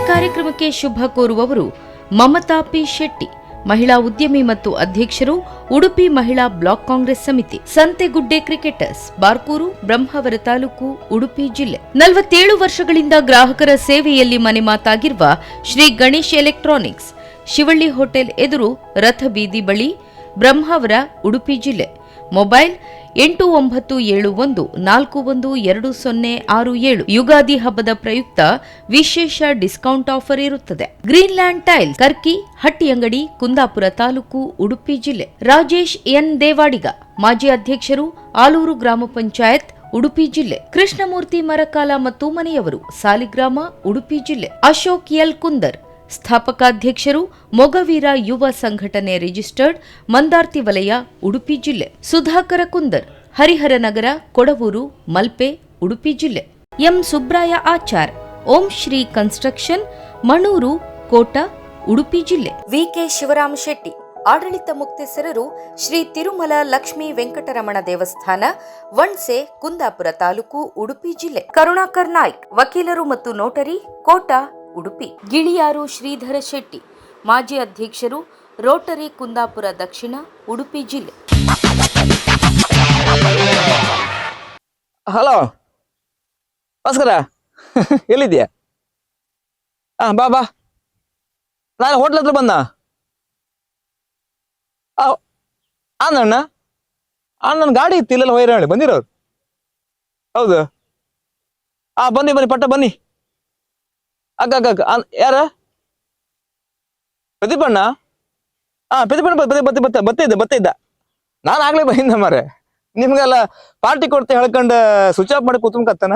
ಕಾರ್ಯಕ್ರಮಕ್ಕೆ ಶುಭ ಕೋರುವವರು ಮಮತಾ ಪಿ ಶೆಟ್ಟಿ, ಮಹಿಳಾ ಉದ್ಯಮಿ ಮತ್ತು ಅಧ್ಯಕ್ಷರು, ಉಡುಪಿ ಮಹಿಳಾ ಬ್ಲಾಕ್ ಕಾಂಗ್ರೆಸ್ ಸಮಿತಿ. ಸಂತೆಗುಡ್ಡೆ ಕ್ರಿಕೆಟರ್ಸ್, ಬಾರ್ಕೂರು, ಬ್ರಹ್ಮಾವರ ತಾಲೂಕು, ಉಡುಪಿ ಜಿಲ್ಲೆ. 47 ವರ್ಷಗಳಿಂದ ಗ್ರಾಹಕರ ಸೇವೆಯಲ್ಲಿ ಮನೆ ಮಾತಾಗಿರುವ ಶ್ರೀ ಗಣೇಶ್ ಎಲೆಕ್ಟ್ರಾನಿಕ್ಸ್, ಶಿವಳ್ಳಿ ಹೋಟೆಲ್ ಎದುರು, ರಥ ಬೀದಿ ಬಳಿ, ಬ್ರಹ್ಮಾವರ, ಉಡುಪಿ ಜಿಲ್ಲೆ. ಮೊಬೈಲ್ 8971412067. ಯುಗಾದಿ ಹಬ್ಬದ ಪ್ರಯುಕ್ತ ವಿಶೇಷ ಡಿಸ್ಕೌಂಟ್ ಆಫರ್ ಇರುತ್ತದೆ. ಗ್ರೀನ್ಲ್ಯಾಂಡ್ ಟೈಲ್, ಕರ್ಕಿ, ಹಟ್ಟಿಯಂಗಡಿ, ಕುಂದಾಪುರ ತಾಲೂಕು, ಉಡುಪಿ ಜಿಲ್ಲೆ. ರಾಜೇಶ್ ಎನ್ ದೇವಾಡಿಗ, ಮಾಜಿ ಅಧ್ಯಕ್ಷರು, ಆಲೂರು ಗ್ರಾಮ ಪಂಚಾಯತ್, ಉಡುಪಿ ಜಿಲ್ಲೆ. ಕೃಷ್ಣಮೂರ್ತಿ ಮರಕಾಲ ಮತ್ತು ಮನೆಯವರು, ಸಾಲಿಗ್ರಾಮ, ಉಡುಪಿ ಜಿಲ್ಲೆ. ಅಶೋಕ್ ಎಲ್ ಕುಂದರ್, ಸ್ಥಾಪಕಾಧ್ಯಕ್ಷರು, ಮೊಗವೀರ ಯುವ ಸಂಘಟನೆ ರಿಜಿಸ್ಟರ್ಡ್, ಮಂದಾರ್ತಿ ವಲಯ, ಉಡುಪಿ ಜಿಲ್ಲೆ. ಸುಧಾಕರ ಕುಂದರ್, ಹರಿಹರನಗರ, ಕೊಡವೂರು, ಮಲ್ಪೆ, ಉಡುಪಿ ಜಿಲ್ಲೆ. ಎಂ ಸುಬ್ರಾಯ ಆಚಾರ್, ಓಂ ಶ್ರೀ ಕನ್ಸ್ಟ್ರಕ್ಷನ್, ಮಣೂರು, ಕೋಟ, ಉಡುಪಿ ಜಿಲ್ಲೆ. ವಿಕೆ ಶಿವರಾಮ ಶೆಟ್ಟಿ, ಆಡಳಿತ ಮುಕ್ತೇಸರರು, ಶ್ರೀ ತಿರುಮಲ ಲಕ್ಷ್ಮೀ ವೆಂಕಟರಮಣ ದೇವಸ್ಥಾನ, ವಣ್ಸೆ, ಕುಂದಾಪುರ ತಾಲೂಕು, ಉಡುಪಿ ಜಿಲ್ಲೆ. ಕರುಣಾಕರ್ ನಾಯ್ಕ್, ವಕೀಲರು ಮತ್ತು ನೋಟರಿ, ಕೋಟ, ಉಡುಪಿ. ಗಿಳಿಯಾರು ಶ್ರೀಧರ ಶೆಟ್ಟಿ, ಮಾಜಿ ಅಧ್ಯಕ್ಷರು, ರೋಟರಿ, ಕುಂದಾಪುರ ದಕ್ಷಿಣ, ಉಡುಪಿ ಜಿಲ್ಲೆ. ಹಲೋ ಭಾಸ್ಕರ, ಎಲ್ಲಿದ್ಯಾ? ಬಾ ಬಾ, ನಾನು ಹೋಟ್ಲ್ ಹತ್ರ ಬಂದ. ಅಣ್ಣ ನನ್ನ ಗಾಡಿ ಇತ್ತು ಇಲ್ಲೆಲ್ಲ ಹೊಯ್ರಾಳಿ ಬಂದಿರೋರು. ಹೌದು, ಬನ್ನಿ ಬನ್ನಿ, ಪಟ್ಟ ಬನ್ನಿ. ಅಕ್ಕ ಅಕ್ಕ ಯಾರ? ಪ್ರದೀಪಣ್ಣ? ಪ್ರದೀಪಣ್ಣ ಬತ್ತಿದ್ದ. ನಾನು ಆಗ್ಲೇ ಬಂದ ಮಾರೆ. ನಿಮ್ಗೆಲ್ಲ ಪಾರ್ಟಿ ಕೊಡ್ತೆ ಹೇಳ್ಕೊಂಡು ಸ್ವಿಚ್ ಆಫ್ ಮಾಡಿ ಕೂತ್ಕೊಂಡ್ಕತ್ತಾನ.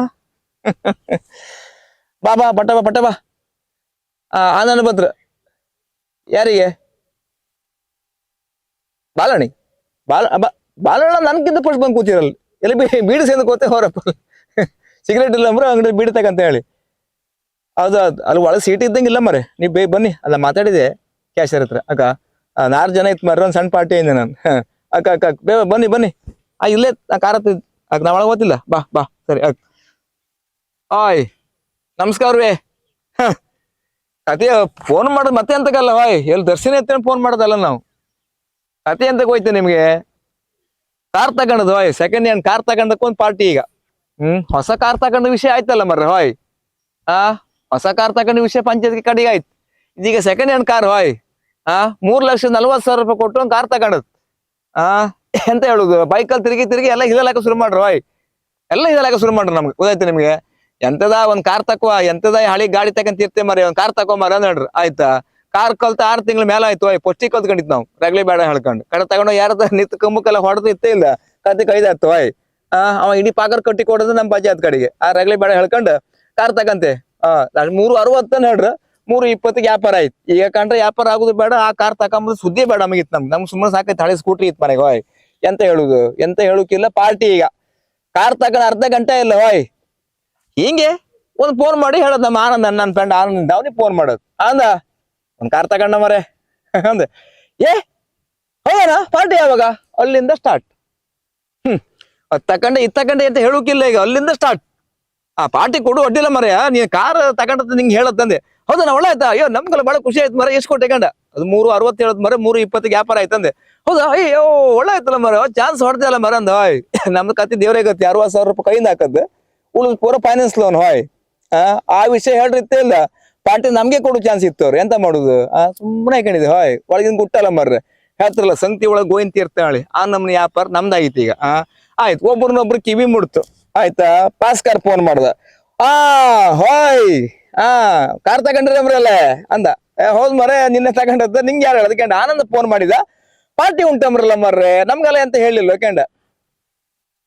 ಬಾ ಬಾ, ಪಟ್ಟ ಬಾ. ಆನಂದ ಬಂದ್ರ. ಯಾರಿಗೆ? ಬಾಲಣಿ? ಬಾಲಣ್ಣ ನನ್ಗಿಂತ ಫಸ್ಟ್ ಬಂದು ಕೂತಿರಲ್ಲ. ಎಲ್ಲಿ ಬೀಡಿ ಸೇಂದ ಕೂತೆ ಹೊರಪ್ಪ. ಸಿಗರೇಟ್ ಇಲ್ಲ ಅಂಬ್ರ ಅಂಗಡಿ ಬೀಡಿ ತಗಂತ ಹೇಳಿ. ಹೌದು, ಅಲ್ಲಿ ಒಳಗೆ ಸೀಟ್ ಇದ್ದಂಗಿಲ್ಲ ಮರೆ. ನೀವು ಬನ್ನಿ, ಅಲ್ಲ ಮಾತಾಡಿದೆ ಕ್ಯಾಶರ್ ಹತ್ರ. ಅಕ್ಕ 4 ಜನ ಇತ್ತು ಮರ್ರ, ಒಂದು ಸಣ್ಣ ಪಾರ್ಟಿ ಅయింದೆ ನಾನು. ಅಕ್ಕ ಬನ್ನಿ. ಇಲ್ಲೇ ಕಾರ್ ಹತ್ತಿದ್ ಅಕ್ಕ, ನಾ ಒಳಗೆ ಗೊತ್ತಿಲ್ಲ. ಬಾ ಸರಿ ಅಕ್ಕ. ಆಯ್ ನಮಸ್ಕಾರವೇ. ಕತೆ ಫೋನ್ ಮಾಡೋದು ಮತ್ತೆ ಅಂತಕ್ಕಲ್ಲ ಹಾಯ್, ಎಲ್ಲಿ ದರ್ಶನ ಎತ್ತೇಳಿ ಫೋನ್ ಮಾಡೋದಲ್ಲ ನಾವು. ಕತೆ ಎಂತಕ್ಕೆ ಹೋಯ್ತು ನಿಮ್ಗೆ? ಕಾರ್ ತಗೊಂಡದು ಹಾಯ್, ಸೆಕೆಂಡ್ ಹ್ಯಾಂಡ್ ಕಾರ್ ತಗೊಂಡಕ್ಕೆ ಒಂದು ಪಾರ್ಟಿ ಈಗ. ಹೊಸ ಕಾರ್ ತಗೊಂಡ ವಿಷಯ ಆಯ್ತಲ್ಲ ಮರ್ರ ಹಾಯ್. ಹೊಸ ಕಾರ್ ತಗೊಂಡ ವಿಷಯ ಪಂಚಾಯತ್ಗೆ ಕಡೆಗೆ ಆಯ್ತು. ಇದೀಗ ಸೆಕೆಂಡ್ ಹ್ಯಾಂಡ್ ಕಾರ್ ಹಾಯ್. 3,40,000 ರೂಪಾಯಿ ಕೊಟ್ಟು ಒಂದು ಕಾರ್ ತಗೊಂಡದ್. ಎಂತ ಹೇಳುದು, ಬೈಕಲ್ಲಿ ತಿರುಗಿ ಎಲ್ಲ ಹಿದಲಾಕ ಶುರು ಮಾಡ್ರು ಹಾಯ್. ಎಲ್ಲ ಹಿದಲಾಕ ಶುರು ಮಾಡ್ರು. ನಮ್ಗೆ ಗೊತ್ತಾಯ್ತು ನಿಮ್ಗೆ? ಎಂತದ ಒಂದ್ ಕಾರ್ ತಕೋ, ಎಂತದ ಹಳಿ ಗಾಡಿ ತಕೊಂತ ಇರ್ತೇ ಮರಿ, ಒಂದ್ ಕಾರ್ ತಕೋ ಮರ ನೋಡ್ರಿ. ಆಯ್ತಾ? ಕಾರ್ ಕಲ್ತ 6 ತಿಂಗಳ ಮೇಲೆ ಆಯ್ತು ಹಾಯ್. ಪೊಸ್ಟಿಗೆ ಕಲ್ತ್ಕೊಂಡಿತ್ತು ನಾವು, ರಗ್ಲಿ ಬೇಡ ಹೇಳ್ಕೊಂಡು. ಕಡೆ ತಗೊಂಡು ಯಾರದ ನಿತ್ ಕಮ್ಮಕ್ಕೆಲ್ಲ ಹೊಡೆದು ಇತ್ತೇ ಇಲ್ಲ. ಕತೆ ಕೈದಾಯ್ತು ಹಾಯ್. ಅವ ಇಡೀ ಪಾಕರ್ ಕಟ್ಟಿ ಕೊಡೋದು ನಮ್ ಪಂಚಾಯತ್ ಕಡೆಗೆ. ರಗ್ಲಿ ಬೇಡ ಹೇಳ್ಕೊಂಡು ಕಾರ್ ತಕಂತೆ. 360 ಹೇಳ್ರ, 320 ವ್ಯಾಪಾರ ಆಯ್ತು. ಈಗ ಕಂಡ್ರೆ ವ್ಯಾಪಾರ ಆಗುದು ಬೇಡ, ಆ ಕಾರ್ ತಕೊಂಬುದು ಸುದ್ದಿ ಬೇಡ ನಮಗಿತ್ತು. ನಮ್ಗೆ ಸುಮ್ಮನೆ ಸಾಕೈತೆ ಹಳೆ ಸ್ಕೂಟ್ರಿ ಇತ್ತು ಮನೆಗೆ ಹಾಯ್. ಎಂತ ಹೇಳುದು, ಎಂತ ಹೇಳುಕಿಲ್ಲ. ಪಾರ್ಟಿ ಈಗ ಕಾರ್ ತಕೊಂಡ್ ಅರ್ಧ ಗಂಟೆ ಇಲ್ಲ ಹಾಯ್. ಹಿಂಗೆ ಒಂದ್ ಫೋನ್ ಮಾಡಿ ಹೇಳೋದು ನಮ್ಮ ಆನಂದ್, ನನ್ನ ಫ್ರೆಂಡ್ ಆನಂದ್, ಅವನಿಗೆ ಫೋನ್ ಮಾಡೋದು. ಒಂದ್ ಕಾರ್ ತಗೊಂಡ ಮರೆ ಅಂದೆ. ಹೌದಾ ಪಾರ್ಟಿ ಯಾವಾಗ? ಅಲ್ಲಿಂದ ಸ್ಟಾರ್ಟ್. ಅದ್ ತಕೊಂಡೆ ಇದ್ ತಕೊಂಡೆ ಅಂತ ಹೇಳುಕಿಲ್ಲ. ಈಗ ಅಲ್ಲಿಂದ ಸ್ಟಾರ್ಟ್. ಪಾರ್ಟಿ ಕೊಡು ಅಡ್ಡಿಲ್ಲ ಮರೆಯ, ನೀನ್ ಕಾರ್ ತಗೊಂಡದ ನಿಂಗೆ ಹೇಳತ್ತಂದೆ. ಹೌದಾ, ನಾ ಒಳ್ಳೆ ಆಯ್ತಾ? ಅಯ್ಯೋ ನಮ್ಗೆಲ್ಲ ಬಹಳ ಖುಷಿ ಆಯ್ತು ಮರ. ಎಷ್ಟು ಕೊಟ್ಟೆ ಕಂಡ? ಅದು 360 ಹೇಳದ್ ಮರ, 320 ವ್ಯಾಪಾರ ಆಯ್ತಂದೆ. ಹೌದಾ? ಅಯ್ಯೋ ಒಳ್ಳೆ ಆಯ್ತಲ್ಲ ಮರ, ಚಾನ್ಸ್ ಹೊಡೆದಲ್ಲ ಮರ ಅಂದ ಹಾಯ್. ನಮ್ದು ಕತ್ತಿ ದೇವ್ರೇ ಗತಿ. 60,000 ರೂಪಾಯಿ ಕೈಯಿಂದ ಹಾಕದ್, ಉಳಿದ್ ಪೂರ ಫೈನಾನ್ಸ್ ಲೋನ್ ಹಾಯ್. ಆ ವಿಷಯ ಹೇಳ್ರಿ ಇತ್ತೇ ಇಲ್ಲ. ಪಾರ್ಟಿ ನಮ್ಗೆ ಕೊಡು ಚಾನ್ಸ್ ಇತ್ತು. ಅವ್ರು ಎಂತ ಮಾಡುದು? ಸುಮ್ಮನೆ ಹಾಕೊಂಡಿದೆ ಹಾಯ್. ಒಳಗಿನ ಗುಟ್ಟಲ್ಲ ಮರ್ರೆ. ಹೇಳ್ತಾರಲ್ಲ ಸಂಗತಿ ಒಳಗೆ ಗೋವಿಂದ ಇರ್ತಾಳೆ, ಆ ನಮ್ನ ವ್ಯಾಪಾರ ನಮ್ದಾಗಿತ್ತು ಈಗ. ಆಯ್ತು, ಒಬ್ರನ್ನೊಬ್ರು ಕಿವಿ ಮುಡ್ತು. ಆಯ್ತಾ? ಪಾಸ್ಕರ್ ಫೋನ್ ಮಾಡ್ದ. ಹಾಯ್, ಕಾರ್ ತಗೊಂಡ್ರಿ ಅಮ್ರಲ್ಲ ಅಂದ. ಹೌದ್ ಮರೆ ನಿನ್ನೆ ತಗೊಂಡದ್ದು ನಿಂಗೆ ಯಾರು ಹೇಳೋದು ಕೆಂಡ ಆನಂದ ಫೋನ್ ಮಾಡಿದ ಪಾರ್ಟಿ ಉಂಟಮ್ರಲ್ಲ ಮರ್ರೆ ನಮ್ಗೆಲ್ಲ ಎಂತ ಹೇಳಿಲ್ಲ ಕೆಂಡ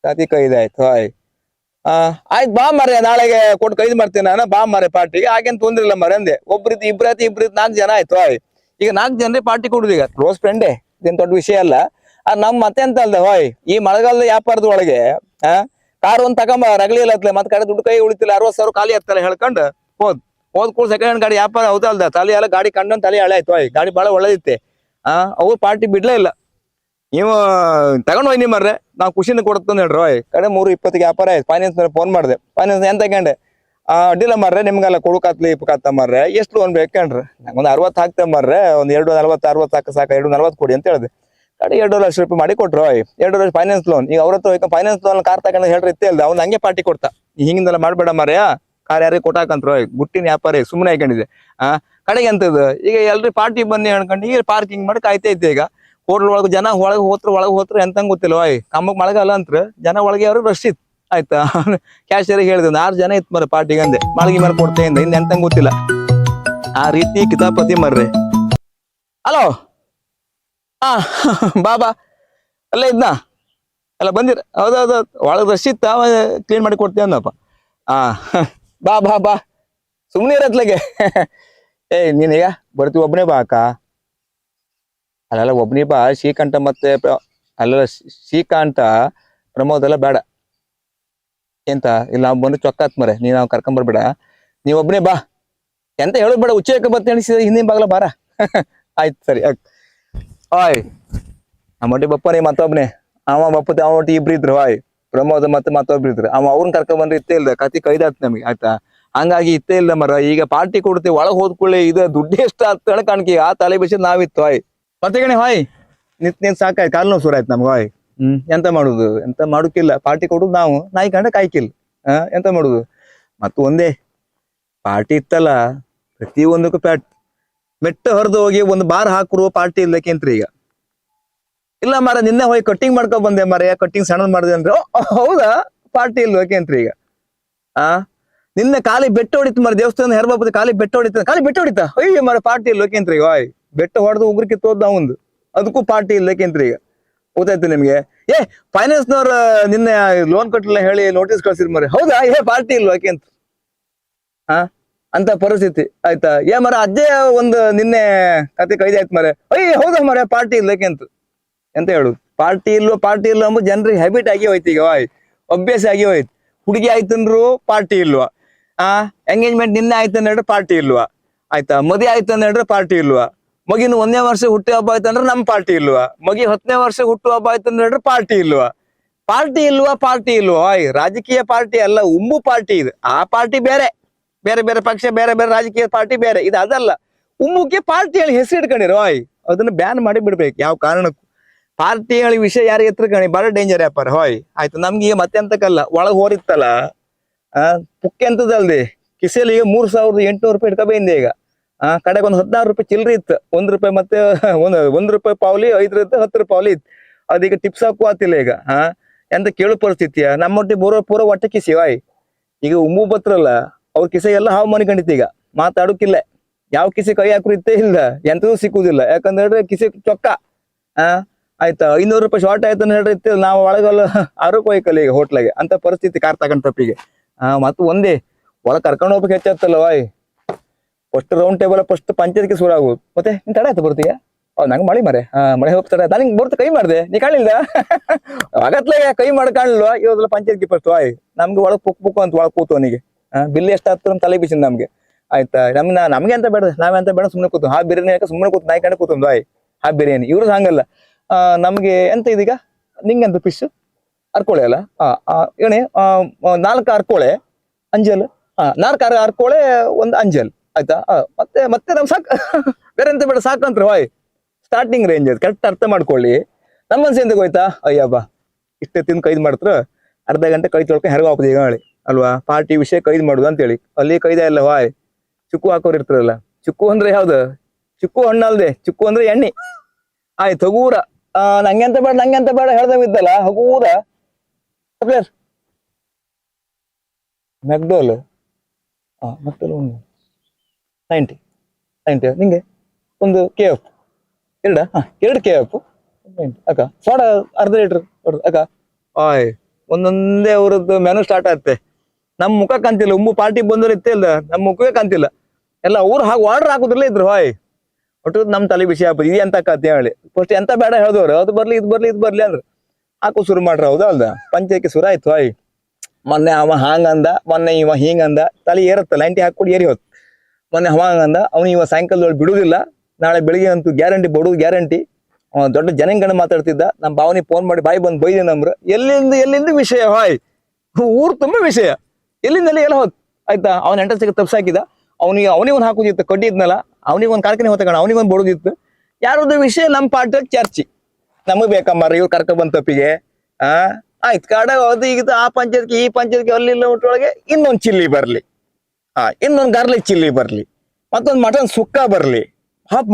ಕತಿ ಕೈದಾಯ್ತು ಹಾಯ್ ಆಯ್ತು ಬಾ ಮರೆ ನಾಳೆಗೆ ಕೊಟ್ಟು ಕೈದು ಮಾಡ್ತೀನಿ ನಾನು ಬಾ ಮರೆ ಪಾರ್ಟಿಗೆ ಹಾಗೇನ್ ತೊಂದ್ರೆ ಇಲ್ಲ ಮರೆ ಅಂದೆ ಒಬ್ರಿತ್ ಇಬ್ರತಿ 4 ಜನ ಆಯ್ತು ಹಾಯ್ ಈಗ 4 ಜನರೇ ಪಾರ್ಟಿ ಕೊಡುದು ಈಗ ಕ್ಲೋಸ್ ಫ್ರೆಂಡೇ ಇದೇನ್ ದೊಡ್ಡ ವಿಷಯ ಅಲ್ಲ ನಮ್ ಮತ್ತೆ ಅಂತ ಅಲ್ದೆ ಹೋಯ್ ಈ ಮಳೆಗಾಲದ ವ್ಯಾಪಾರದ ಒಳಗೆ ಕಾರ್ ಒಂದ್ ತಗೊಂಬ ರಗಲಿಲ್ಲ ಮತ್ತೆ ಕಡೆ ದುಡ್ಡು ಕೈ ಉಳಿತಿಲ್ಲ 60,000 ಖಾಲಿ ಆಗ್ತಲ್ಲ ಹೇಳ್ಕೊಂಡು ಹೋದ್ ಕೂಡ ಸೆಕೆಂಡ್ ಹ್ಯಾಂಡ್ ಗಾಡಿ ವ್ಯಾಪಾರ ಹೌದಲ್ದ ತಲೆ ಎಲ್ಲ ಗಾಡಿ ಕಂಡನ್ ತಲೆ ಹಳೆ ಆಯ್ತು ಗಾಡಿ ಬಹಳ ಒಳ್ಳೇದಿತ್ತೆ ಅವ್ರು ಪಾರ್ಟಿ ಬಿಡ್ಲೇ ಇಲ್ಲ ನೀವು ತಗೊಂಡ್ ಹೋಯ್ನಿ ಮರ್ರೆ ನಾವು ಖುಷಿನ ಕೊಡುತ್ತಂದ್ ಹೇಳ್ರಿ ಕಡೆ 3:20 ವ್ಯಾಪಾರ ಆಯ್ತು ಫೈನಾನ್ಸ್ ಫೋನ್ ಮಾಡಿದೆ ಫೈನಾನ್ಸ್ ಎಂತ ತಗೊಂಡೆ ಅಡ್ಡಿಲ್ಲ ಮರ್ರೆ ನಿಮ್ಗೆಲ್ಲ ಕೊಡುಕಾತ್ಲಿ ಇಪ್ಪಕತ್ತ ಮರ್ರೆ ಎಷ್ಟು ಲೋನ್ ಬೇಕಂಡ್ರಿ ನಂಗೊಂದು 60 ಹಾಕ್ತೆ ಮರ್ರೆ ಒಂದು 240 ಸಾಕು 240 ಕೊಡಿ ಅಂತ ಹೇಳಿದೆ ಕಡೆ 2 ಲಕ್ಷ ರೂಪಾಯಿ ಮಾಡಿ ಕೊಟ್ರು 2 ಲಕ್ಷ ಫೈನಾನ್ಸ್ ಲೋನ್ ಈಗ ಅವ್ರ ಹತ್ರ ಫೈನಾನ್ಸ್ ಲೋನ್ ಕಾರ್ ತಗೊಂಡು ಹೇಳ್ರಿ ಇತ್ತೇ ಇಲ್ದ ಅವ್ನು ಹಂಗೆ ಪಾರ್ಟಿ ಕೊಡ್ತಾ ಹಿಂಗಿಂದೆಲ್ಲ ಮಾಡ್ಬೇಡ ಮರ್ಯ ಕಾರ್ ಯಾರಿಗೆ ಕೊಟ್ಟಾಕಂತ್ರ ಗುಟ್ಟಿನ ವ್ಯಾಪಾರ ಸುಮ್ಮನೆ ಹಾಕೊಂಡಿದೆ ಕಡೆಗೆ ಎಂತದ್ದು ಈಗ ಎಲ್ರಿ ಪಾರ್ಟಿ ಬನ್ನಿ ಹೇಳ್ಕೊಂಡು ಈಗ ಪಾರ್ಕಿಂಗ್ ಮಾಡಿ ಕಾಯ್ತಾ ಇದ್ದೆ ಈಗ ಹೋಟ್ಲ್ ಒಳಗೆ ಜನ ಒಳಗೆ ಹೋತ್ರ ಎಂತಂಗ್ ಗೊತ್ತಿಲ್ಲ ಕಮ್ಮಕ್ ಮಳೆಗಾಲ ಅಂತ್ರ ಜನ ಒಳಗೆ ಅವ್ರು ರಶ್ ಇತ್ತು ಆಯ್ತಾ ಕ್ಯಾಶಿಯರ್ ಹೇಳಿದ್ 6 ಜನ ಇತ್ತು ಮರ ಪಾರ್ಟಿಗೆ ಅಂದೆ ಮಳಗಿ ಮೇಲೆ ಕೊಡ್ತೇ ಇಂದ ಇನ್ ಎಂತಂಗ್ ಗೊತ್ತಿಲ್ಲ ಆ ರೀತಿ ಕಿತಾಪತಿ ಮರ್ರೆ ಹಲೋ ಬಾ ಅಲ್ಲೇ ಇದ್ನ ಎಲ್ಲ ಬಂದಿರ ಹೌದೌದು ಒಳಗೆ ರಶ್ ಇತ್ತ ಕ್ಲೀನ್ ಮಾಡಿ ಕೊಡ್ತೇವೆ ಅಂದಪ್ಪ ಬಾ ಸುಮ್ನೆ ಇರತ್ಲಗೆ ನೀನೀಗ ಬರ್ತೀವಿ ಒಬ್ಬನೇ ಬಾ ಅಕ್ಕ ಅಲ್ಲೆಲ್ಲ ಒಬ್ಬನೇ ಬಾ ಶ್ರೀಕಂಠ ಮತ್ತೆ ಅಲ್ಲೆಲ್ಲ ಶ್ರೀಕಾಂತ ಪ್ರಮೋದ್ ಎಲ್ಲ ಬೇಡ ಎಂತ ಇಲ್ಲ ನಾವು ಬಂದು ಚೊಕ್ಕಾತ್ ಮರೆ ನೀನ್ ನಾವು ಕರ್ಕೊಂಬರ್ಬೇಡ ನೀವ್ ಒಬ್ಬನೇ ಬಾ ಎಂತ ಹೇಳೋದ್ ಬೇಡ ಉಚ್ಚಕ್ಕೆ ಬತ್ತೆ ಎಣಿಸಿದ ಹಿಂದಿನ ಬಾಗ್ಲ ಬಾರ ಆಯ್ತು ಸರಿ ಆಯ್ ನಮ್ಮೊಟ್ಟಿ ಬಪ್ಪನೇ ಮತ್ತೊಬ್ನೇ ಅವ ಬಪ್ಪತ್ತೆ ಅವ ಒಟ್ಟಿ ಇಬ್ರು ಇದ್ರು ಪ್ರಮೋದ್ ಮತ್ತೆ ಮತ್ತೊಬ್ರು ಇದ್ರು ಅವ್ರನ್ನ ಕರ್ಕೊಂಡ್ ಬಂದ್ರೆ ಇತ್ತೇ ಇಲ್ದ ಕತಿ ಕೈದಾತ್ ನಮಗೆ ಆಯ್ತಾ ಹಂಗಾಗಿ ಇತ್ತೇ ಇಲ್ಲ ಮರ ಈಗ ಪಾರ್ಟಿ ಕೊಡ್ತೇವೆ ಒಳಗ್ ಹೋದ್ಕೊಳ್ಳಿ ಇದು ದುಡ್ಡು ಎಷ್ಟು ಆಗ್ತಾಳ ಕಾಣ್ಕಿ ಆ ತಲೆ ಬಿಸಿದ್ ನಾವಿತ್ತು ಮತ್ತೆ ಗಣಿ ನಿನ್ ಸಾಕಾಯ್ತು ಕಾಲ್ ನೋವು ಸುರಾಯ್ತು ನಮ್ಗೆ ಎಂತ ಮಾಡುದು ಎಂತ ಮಾಡುಕಿಲ್ಲ ಪಾರ್ಟಿ ಕೊಡುದು ನಾವು ನಾಯಿ ಕಂಡ ಕಾಯ್ಕಿಲ್ಲ ಎಂತ ಮಾಡುದು ಮತ್ತ ಒಂದೇ ಪಾರ್ಟಿ ಇತ್ತಲ್ಲ ಪ್ರತಿಯೊಂದಕ್ಕೂ ಮೆಟ್ಟ ಹೊರದು ಹೋಗಿ ಒಂದು ಬಾರ್ ಹಾಕುವ ಪಾರ್ಟಿ ಇಲ್ಲಕ್ಕೆಂತ್ರಿ ಈಗ ಇಲ್ಲ ಮರ ನಿನ್ನೆ ಹೋಗಿ ಕಟ್ಟಿಂಗ್ ಮಾಡ್ಕೊಂಡ್ ಬಂದೆ ಮರ ಕಟ್ಟಿಂಗ್ ಸಣ್ಣದ್ ಮಾಡಿದೆ ಅಂದ್ರೆ ಹೌದಾ ಪಾರ್ಟಿ ಇಲ್ಬೇಕೇಂತ್ರಿ ಈಗ ನಿನ್ನೆ ಖಾಲಿ ಬೆಟ್ಟ ಹೊಡಿತು ಮರ ದೇವಸ್ಥಾನ ಹೆರ್ಬಾಪದ ಖಾಲಿ ಬೆಟ್ಟ ಹೊಡಿತಾ ಅಯ್ಯ ಮರ ಪಾರ್ಟಿ ಇಲ್ಬೇಕೇಂತ್ರಿ ಈಗ ಬೆಟ್ಟ ಹೊಡೆದು ಉಗ್ರಕ್ಕೆ ತೋದ್ದ ಒಂದು ಅದಕ್ಕೂ ಪಾರ್ಟಿ ಇಲ್ಲಕ್ಕೇಂತ್ರಿ ಈಗ ಗೊತ್ತಾಯ್ತು ನಿಮ್ಗೆ ಫೈನಾನ್ಸ್ನವ್ರ ನಿನ್ನೆ ಲೋನ್ ಕಟ್ಟಲಿಲ್ಲ ಹೇಳಿ ನೋಟಿಸ್ ಕಳ್ಸಿರ್ ಮರಿ ಹೌದಾ ಪಾರ್ಟಿ ಇಲ್ವಾಕೇಂತ ಅಂತ ಪರಿಸ್ಥಿತಿ ಆಯ್ತಾ ಮರ ಅಜ್ಜೆ ಒಂದು ನಿನ್ನೆ ಕತೆ ಕೈದಾಯ್ತು ಮರೆ ಹೌದಾ ಮರೆ ಪಾರ್ಟಿ ಇಲ್ಲಕ್ಕೇಂತ ಎಂತ ಹೇಳುದು ಪಾರ್ಟಿ ಇಲ್ವಾ ಅಂಬ ಜನರಿಗೆ ಹ್ಯಾಬಿಟ್ ಆಗಿ ಹೋಯ್ತು ಈಗ ಅಭ್ಯಾಸ ಆಗಿ ಹೋಯ್ತು ಹುಡುಗಿ ಆಯ್ತಂದ್ರು ಪಾರ್ಟಿ ಇಲ್ವಾ ಎಂಗೇಜ್ಮೆಂಟ್ ನಿನ್ನೆ ಆಯ್ತು ಹೇಳಿದ್ರೆ ಪಾರ್ಟಿ ಇಲ್ವಾ ಆಯ್ತಾ ಮದುವೆ ಆಯ್ತು ಹೇಳಿದ್ರೆ ಪಾರ್ಟಿ ಇಲ್ವಾ ಮಗಿನ 1ನೇ ವರ್ಷ ಹುಟ್ಟು ಹಬ್ಬ ಆಯ್ತಂದ್ರೆ ನಮ್ ಪಾರ್ಟಿ ಇಲ್ವಾ ಮಗಿ 10ನೇ ವರ್ಷ ಹುಟ್ಟು ಹಬ್ಬ ಆಯ್ತು ಹೇಳಿದ್ರೆ ಪಾರ್ಟಿ ಇಲ್ವಾ ರಾಜಕೀಯ ಪಾರ್ಟಿ ಅಲ್ಲ ಉಂಬು ಪಾರ್ಟಿ ಇದು ಆ ಪಾರ್ಟಿ ಬೇರೆ ಪಕ್ಷ ಬೇರೆ ರಾಜಕೀಯ ಪಾರ್ಟಿ ಬೇರೆ ಇದು ಅದಲ್ಲ ಉಮ್ಮುಕ್ಕೆ ಪಾರ್ಟಿ ಹೇಳಿ ಹೆಸರು ಇಟ್ಕೊಂಡಿರೋ ಅದನ್ನ ಬ್ಯಾನ್ ಮಾಡಿ ಬಿಡ್ಬೇಕು ಯಾವ ಕಾರಣಕ್ಕೂ ಪಾರ್ಟಿ ಹೇಳಿ ವಿಷಯ ಯಾರು ಎತ್ಕಣಿ ಬಹಳ ಡೇಂಜರ್ ವ್ಯಾಪಾರ ಆಯ್ತು ನಮ್ಗೆ ಈಗ ಮತ್ತೆ ಎಂತಕ್ಕಲ್ಲ ಒಳಗ್ ಹೋರಿತ್ತಲ್ಲ ಪುಕ್ಕೆ ಅಂತದಲ್ದಿ ಕಿಸೆಲಿ ಈಗ 3,800 ರೂಪಾಯಿ ಇಟ್ಕೊಬಂದೆ ಈಗ ಕಡೆಗೆ ಒಂದು 16 ರೂಪಾಯಿ ಚಿಲ್ಲರಿ ಇತ್ತು ₹1 ಮತ್ತೆ ₹1 ಪಾವಲಿ 5 ಇತ್ತು 10 ಪಾವಲಿ ಇತ್ತು ಅದೀಗ ಟಿಪ್ಸ್ ಹಾಕುವ ಆತಿಲ್ಲ ಈಗ ಎಂತ ಕೇಳು ಪರಿಸ್ಥಿತಿಯ ನಮ್ಮೊಟ್ಟಿ ಪೂರ ಹೊಟ್ಟೆ ಕಿಸಿ ಈಗ ಉಮ್ಮು ಬತ್ರಲ್ಲ ಅವ್ರ ಕಿಸೆ ಎಲ್ಲ ಹಾವು ಮನೆ ಕಂಡಿತ್ತು ಈಗ ಮಾತಾಡೋಕಿಲ್ಲ ಯಾವ ಕಿಸಿ ಕೈ ಹಾಕ್ರು ಇತ್ತೇ ಇಲ್ಲ ಎಂತದೂ ಸಿಕ್ಕುದಿಲ್ಲ ಯಾಕಂದ್ರೆ ಕಿಸಿ ಚೊಕ್ಕ ಆಯ್ತಾ ₹500 ಶಾರ್ಟ್ ಆಯ್ತು ಅಂತ ಹೇಳ್ರಿ ಇತ್ತಿಲ್ಲ ನಾವು ಒಳಗಲ್ಲ ಆರೋಪ ಹೋಯ್ಕಲ್ಲ ಈಗ ಹೋಟ್ಲಾಗೆ ಅಂತ ಪರಿಸ್ಥಿತಿ ಕಾರ್ ತಗೊಂಡ್ ತಪ್ಪಿಗೆ ಮತ್ತು ಒಂದೇ ಒಳಗ್ ಕರ್ಕೊಂಡು ಹೋಗ್ಬೇಕು ಹೆಚ್ಚತ್ತಲ್ಲ ಫಸ್ಟ್ ರೌಂಡ್ ಟೇಬಲ್ ಫಸ್ಟ್ ಪಂಚಾಯತ್ಗೆ ಶುರು ಆಗುದು ಮತ್ತೆ ನೀನ್ ತಡ ಆಯ್ತು ಬರ್ತೀಯ ನಂಗೆ ಮಳೆ ಹೋಗ್ತಾರ ನನಗೆ ಬರ್ತು ಕೈ ಮಾಡ್ದೆ ನೀ ಕಾಣಿಲ್ದ ಆಗತ್ಲೆ ಕೈ ಮಾಡಿ ಕಾಣಲ್ವಾ ಇವಾಗೆಲ್ಲ ಪಂಚಾಯತ್ಗೆ ಫಸ್ಟ್ ನಮ್ಗೆ ಒಳಗ್ ಪುಕ್ ಅಂತ ಒಳಗ್ ಕೂತವನಿಗೆ ಬಿಲ್ ಎಷ್ಟಾಗ್ತದೆ ತಲೆ ಬಿಸಿದ್ ನಮ್ಗೆ ಆಯ್ತಾ ನಮ್ಗೆ ಅಂತ ಬೇಡ ನಾವೆಂತ ಬೇಡ ಸುಮ್ಮನೆ ಕೂತು ಬಿರಿಯಾನಿ ಹಾಕ ಸುಮ್ಮನೆ ಕೂತು ನಾಯಿ ಕಂಡು ಕೂತಂದು ಬಿರಿಯಾನಿ ಇವ್ರು ಹಂಗಲ್ಲ ನಮ್ಗೆ ಎಂತ ಇದೀಗ ನಿಂಗೆಂತ ಫಿಶ್ ಅರ್ಕೋಳೆ ಅಲ್ಲ ಏನೇ 4 ಅರ್ಕೋಳೆ ಅಂಜಲ್ 4 ಅರ್ಕೋಳೆ ಒಂದು ಅಂಜಲ್ ಆಯ್ತಾ ಮತ್ತೆ ನಮ್ ಸಾಕು ಬೇರೆ ಎಂತ ಬೇಡ ಸಾಕಂತ್ರ ಸ್ಟಾರ್ಟಿಂಗ್ ರೇಂಜ್ ಅದು ಕರೆಕ್ಟ್ ಅರ್ಥ ಮಾಡ್ಕೊಳ್ಳಿ ನಮ್ಮ ಮನ್ಸು ಎಂತ ಹೋಯ್ತಾ ಅಯ್ಯಬ್ಬ ಇಷ್ಟೇ ತಿಂದು ಕೈದ್ ಮಾಡ್ತ್ರ ಅರ್ಧ ಗಂಟೆ ಕೈ ತೊಳ್ಕೊಂಡು ಹೆರಗ ಹಾಕೋದು ಈಗ ಹೇಳಿ ಅಲ್ವಾ ಪಾರ್ಟಿ ವಿಷಯ ಕೈದ್ ಮಾಡುದು ಅಂತೇಳಿ ಅಲ್ಲಿ ಕೈದ ಇಲ್ಲ ಚುಕ್ಕು ಹಾಕೋರು ಇರ್ತಾರಲ್ಲ ಚುಕ್ಕು ಅಂದ್ರೆ ಯಾವ್ದು ಚುಕ್ಕು ಹಣ್ಣು ಅಲ್ದೆ ಚುಕ್ಕು ಅಂದ್ರೆ ಎಣ್ಣೆ ಆಯ್ತು ಹಗೂರ ನಂಗೆಂತ ಬೇಡ ಹೇಳ್ದಂಗಿದ್ದಲ್ಲ ಹಗೂರ ಮೆಕ್ಡೋಲ್ 90 90 ನಿಂಗೆ ಒಂದು KF ಎರಡ ಎರಡು KF ಅಕ್ಕ ಸೋಡಾ ಅರ್ಧ ಲೀಟರ್ ಅಕ್ಕ ಆಯ್ ಒಂದೊಂದೇ ಅವ್ರದ್ದು ಮೆನು ಸ್ಟಾರ್ಟ್ ಆಗುತ್ತೆ. ನಮ್ ಮುಖ ಕಾಂತಿಲ್ಲ, ಉಮ್ಮು ಪಾರ್ಟಿ ಬಂದ್ರೆ ಇತ್ತೇ ಇಲ್ಲ, ನಮ್ ಮುಖವೇ ಕಾಂತಿಲ್ಲ. ಎಲ್ಲ ಅವ್ರು ಆರ್ಡರ್ ಹಾಕುದ್ರಲ್ಲೇ ಇದ್ರು ಹಾಯ್ ಒಟ್ಟು ನಮ್ ತಲೆ ಬಿಸಿ ಆಗ್ಬೋದು ಇದು ಎಂತ ಕತೆ ಹೇಳಿ. ಫಸ್ಟ್ ಎಂತ ಬೇಡ ಹೇಳಿದವ್ರು ಅದು ಬರ್ಲಿ ಇದು ಬರ್ಲಿ ಅಂದ್ರು ಹಾಕು ಶುರು ಮಾಡ್ರ. ಹೌದಾ ಅಲ್ದ ಪಂಚಾಯತ್ಗೆ ಶುರು ಆಯ್ತು ಹಾಯ್. ಮೊನ್ನೆ ಅವ ಹಾಂಗಂದ, ಮೊನ್ನೆ ಇವ ಹಿಂಗಂದ, ತಲೆ ಏರತ್ತಲ್ಲ 90 ಹಾಕೊಡಿ ಏರಿ ಹೋತ್. ಮೊನ್ನೆ ಅವ ಹಂಗಂದ, ಅವ್ನು ಇವ ಸಾಯಂಕಾಲದೊಳಗೆ ಬಿಡುದಿಲ್ಲ, ನಾಳೆ ಬೆಳಿಗ್ಗೆ ಅಂತೂ ಗ್ಯಾರಂಟಿ ಬಡುದು ಗ್ಯಾರಂಟಿ. ದೊಡ್ಡ ಜನಂಗಣ ಮಾತಾಡ್ತಿದ್ದ. ನಮ್ಮ ಭಾವನಿ ಫೋನ್ ಮಾಡಿ ಬಾಯಿ ಬಂದು ಬೈದೆ ನಮ್ರ. ಎಲ್ಲಿಂದ ವಿಷಯ ಹಾಯ್, ಊರ್ ತುಂಬ ವಿಷಯ, ಎಲ್ಲಿಂದ ಎಲ್ಲ ಹೋದ್ ಆಯ್ತಾ. ಅವ್ನ ಎಂಟರ್ಸಿಗೆ ತಪ್ಸಾಕಿದ, ಅವನಿಗೆ ಒಂದು ಹಾಕುದಿತ್ತು, ಕಡ್ಡಿ ಇದ್ನಲ್ಲ ಅವನಿಗೆ ಒಂದು ಕಾರ್ಖಾನೆ ಹೊತ್ತಕಣ, ಅವನಿಗೊಂದು ಬಡುದಿತ್ತು. ಯಾರದ್ದು ವಿಷಯ ನಮ್ಮ ಪಾರ್ಟಿಯಾಗ ಚರ್ಚಿ, ನಮಗ್ ಬೇಕಮ್ಮಾರ ಇವ್ರು ಕರ್ಕ ಬಂದ ತಪ್ಪಿಗೆ. ಆಯ್ತು ಕಾಡ ಅದು ಈಗ ಆ ಪಂಚಾಯತ್ಗೆ ಈ ಪಂಚಾಯತ್ಗೆ ಅಲ್ಲಿ ಒಳಗೆ ಇನ್ನೊಂದು ಚಿಲ್ಲಿ ಬರ್ಲಿ, ಇನ್ನೊಂದು ಗಾರ್ಲಿಕ್ ಚಿಲ್ಲಿ ಬರ್ಲಿ, ಮತ್ತೊಂದು ಮಟನ್ ಸುಕ್ಕ ಬರ್ಲಿ,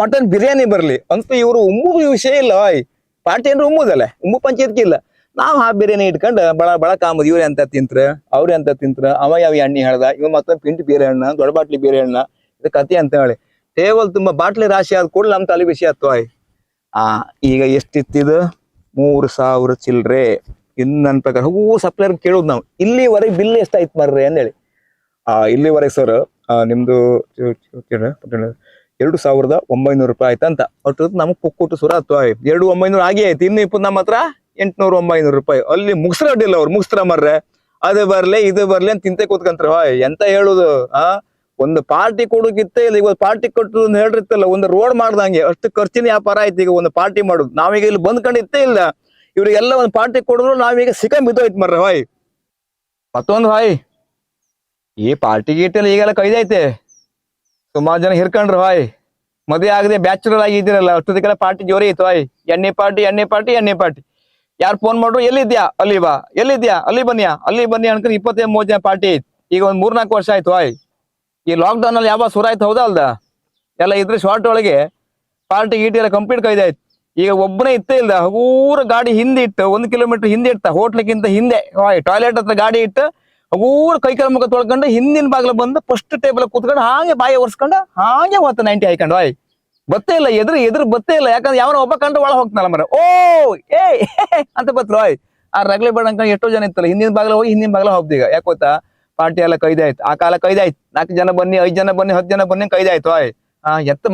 ಮಟನ್ ಬಿರಿಯಾನಿ ಬರ್ಲಿ ಅಂತೂ ಇವರು ಉಮ್ಮು ವಿಷಯ ಇಲ್ಲ ಹಾಯ್. ಪಾರ್ಟಿ ಅಂದ್ರೆ ಉಮ್ಮುದಲ್ಲ, ಉಮ್ಮು ಪಂಚಾಯತ್ಗೆ ಇಲ್ಲ. ನಾವ್ ಬಿರಿಯಾನಿ ಇಟ್ಕೊಂಡು ಬಳ ಕಾಮದ್ ಇವ್ರ ಎಂತ ತಿಂತ್ರ ಅವ್ರ ಎಂತ ತಿಂತ್ರ, ಅವ ಯಾವ ಎಣ್ಣೆ ಹೇಳ್ದ, ಇವ್ ಮತ್ತೊಂದು ಪಿಂಟ್ ಬೇರೆ ಹಣ್ಣ, ದೊಡ್ಡ ಬಾಟ್ಲಿ ಬೇರೆ ಹಣ್ಣ, ಇದು ಕತಿ ಅಂತ ಹೇಳಿ ಟೇಬಲ್ ತುಂಬಾ ಬಾಟ್ಲಿ ರಾಶಿ ಆದ ಕೂಡ ನಮ್ ತಲೆ ಬಿಸಿ ಆತ್ತು ಆಯ್. ಈಗ ಎಷ್ಟಿತ್ತಿದು 3000 ಚಿಲ್ರೆ. ಇನ್ನು ನನ್ನ ಪ್ರಕಾರ ಸಪ್ಲೈರ್ ಕೇಳುದು ನಾವು, ಇಲ್ಲಿವರೆಗೆ ಬಿಲ್ ಎಷ್ಟಾಯ್ತು ಮರ್ರಿ ಅಂದೇಳಿ. ಇಲ್ಲಿವರೆಗೆ ಸರ್ ನಿಮ್ದು 2900 ರೂಪಾಯಿ ಆಯ್ತಂತ. ಒಟ್ಟು ನಮಗ್ ಪುಕ್ಕುಟ್ಟು ಸುರ ಆಯ್ತು 2900 ಆಗಿ ಆಯ್ತು. ಇನ್ನು ಇಪ್ಪತ್ತು ನಮ್ಮ ಹತ್ರ 800-900 ರೂಪಾಯಿ. ಅಲ್ಲಿ ಮುಗಿಸ್ರ ಅಡ್ಡಿಲ್ಲ ಅವ್ರು, ಮುಗಿಸ್ರ ಮರ್ರೆ ಅದು ಬರ್ಲಿ ಇದು ಬರ್ಲಿ ಅಂತ ತಿಂತೆ ಕೂತ್ಕಂತ್ರ ಎಂತ ಹೇಳುದು. ಒಂದು ಪಾರ್ಟಿ ಕೊಡೋಕಿತ್ತ ಇಲ್ಲ, ಈಗ ಪಾರ್ಟಿ ಕೊಟ್ಟು ಹೇಳಿರ್ತಲ್ಲ, ಒಂದು ರೋಡ್ ಮಾಡ್ದಂಗೆ ಅಷ್ಟು ಖರ್ಚಿನ ವ್ಯಾಪಾರ ಆಯ್ತು ಈಗ ಒಂದು ಪಾರ್ಟಿ ಮಾಡುದು. ನಾವೀಗ ಇಲ್ಲಿ ಬಂದ್ಕೊಂಡಿತ್ತೇ ಇಲ್ಲ, ಇವ್ರಿಗೆಲ್ಲ ಒಂದು ಪಾರ್ಟಿ ಕೊಡಿದ್ರು ನಾವೀಗ ಸಿಕ್ಕಂಬಿದ್ದೋಯ್ತು ಮರ್ರೆ ಹಾಯ್. ಮತ್ತೊಂದು ಹಾಯ್, ಈ ಪಾರ್ಟಿ ಗೀಟಲ್ಲಿ ಈಗೆಲ್ಲ ಕೈದೈತೆ, ಸುಮಾರು ಜನ ಹಿರ್ಕೊಂಡ್ರು ಹಾಯ್. ಮದುವೆ ಆಗದೆ ಬ್ಯಾಚುಲರ್ ಆಗಿ ಇದ್ದೀರಲ್ಲ ಅಷ್ಟೊತ್ತಿಗೆಲ್ಲ ಪಾರ್ಟಿ ಜೋರಿ ಇತ್ತು ಹಾಯ್. ಎಣ್ಣೆ ಪಾರ್ಟಿ. ಯಾರು ಫೋನ್ ಮಾಡ್ರು ಎಲ್ಲಿದ್ಯಾ ಅಲ್ಲಿ ಬಾ, ಎಲ್ಲಿದ್ಯಾ ಅಲ್ಲಿ ಬನ್ನಿ ಅನ್ಕೊಂಡು 20-30 ಜನ ಪಾರ್ಟಿ ಐತಿ. ಈಗ ಒಂದ್ 3-4 ವರ್ಷ ಆಯ್ತು ಹಾಯ್. ಈ ಲಾಕ್ ಡೌನ್ ಅಲ್ಲಿ ಯಾವ ಸುರ ಆಯ್ತು ಹೌದಾ ಅಲ್ದ, ಎಲ್ಲ ಇದ್ರೆ ಶಾರ್ಟ್ ಒಳಗೆ ಪಾರ್ಟಿ ಗೀಟಿ ಎಲ್ಲ ಕಂಪ್ಲೀಟ್ ಕೈದಾಯ್ತು. ಈಗ ಒಬ್ಬನೇ ಇತ್ತೇ ಇಲ್ದ, ಹಗೂರ ಗಾಡಿ ಹಿಂದೆ ಇಟ್ಟು 1 ಕಿಲೋಮೀಟರ್ ಹಿಂದೆ ಇಡ್ತಾ, ಹೋಟ್ಲಿಕ್ಕಿಂತ ಹಿಂದೆ ಹಾಯ್ ಟಾಯ್ಲೆಟ್ ಹತ್ರ ಗಾಡಿ ಇಟ್ಟು ಹಗೂರ ಕೈಕಾಲ ಮುಖ ತೊಳ್ಕೊಂಡು ಹಿಂದಿನ ಬಾಗ್ಲ ಬಂದು ಫಸ್ಟ್ ಟೇಬಲ್ ಕೂತ್ಕೊಂಡು ಹಾಗೆ ಬಾಯಿ ಒರ್ಸ್ಕೊಂಡು ಹಾಗೆ ಹೋತ 90 ಹಾಯ್ಕೊಂಡು ಹಾಯ್. ಬತ್ತೇ ಇಲ್ಲ ಎದುರು ಬತ್ತೇ ಇಲ್ಲ, ಯಾಕಂದ್ರೆ ಯಾವನ ಒಬ್ಬ ಕಂಡ್ರೆ ಒಳ ಹೋಗ್ತಾನಲ್ಲ ಮರ, ಓ ಏ ಅಂತ ಬತ್ರು ಹಾಯ್. ಆ ರಗ್ಲಿ ಬೇಡ ಅನ್ಕೊಂಡು ಎಷ್ಟೋ ಜನ ಇತ್ತಲ್ಲ, ಹಿಂದಿನ ಬಾಗ್ಲ ಹೋಗಿ ಹಿಂದಿನ ಬಾಗ್ಲ ಹೋಗ್ದು. ಈಗ ಯಾಕೆ ಗೊತ್ತಾ, ಪಾರ್ಟಿ ಎಲ್ಲ ಕೈದಾಯ್ತು. ಆ ಕಾಲ ಕೈದಾಯ್ತು, 4 ಜನ ಬನ್ನಿ 5 ಜನ ಬನ್ನಿ 10 ಜನ ಬನ್ನಿ ಕೈದಾಯ್ತು ಹಾಯ್.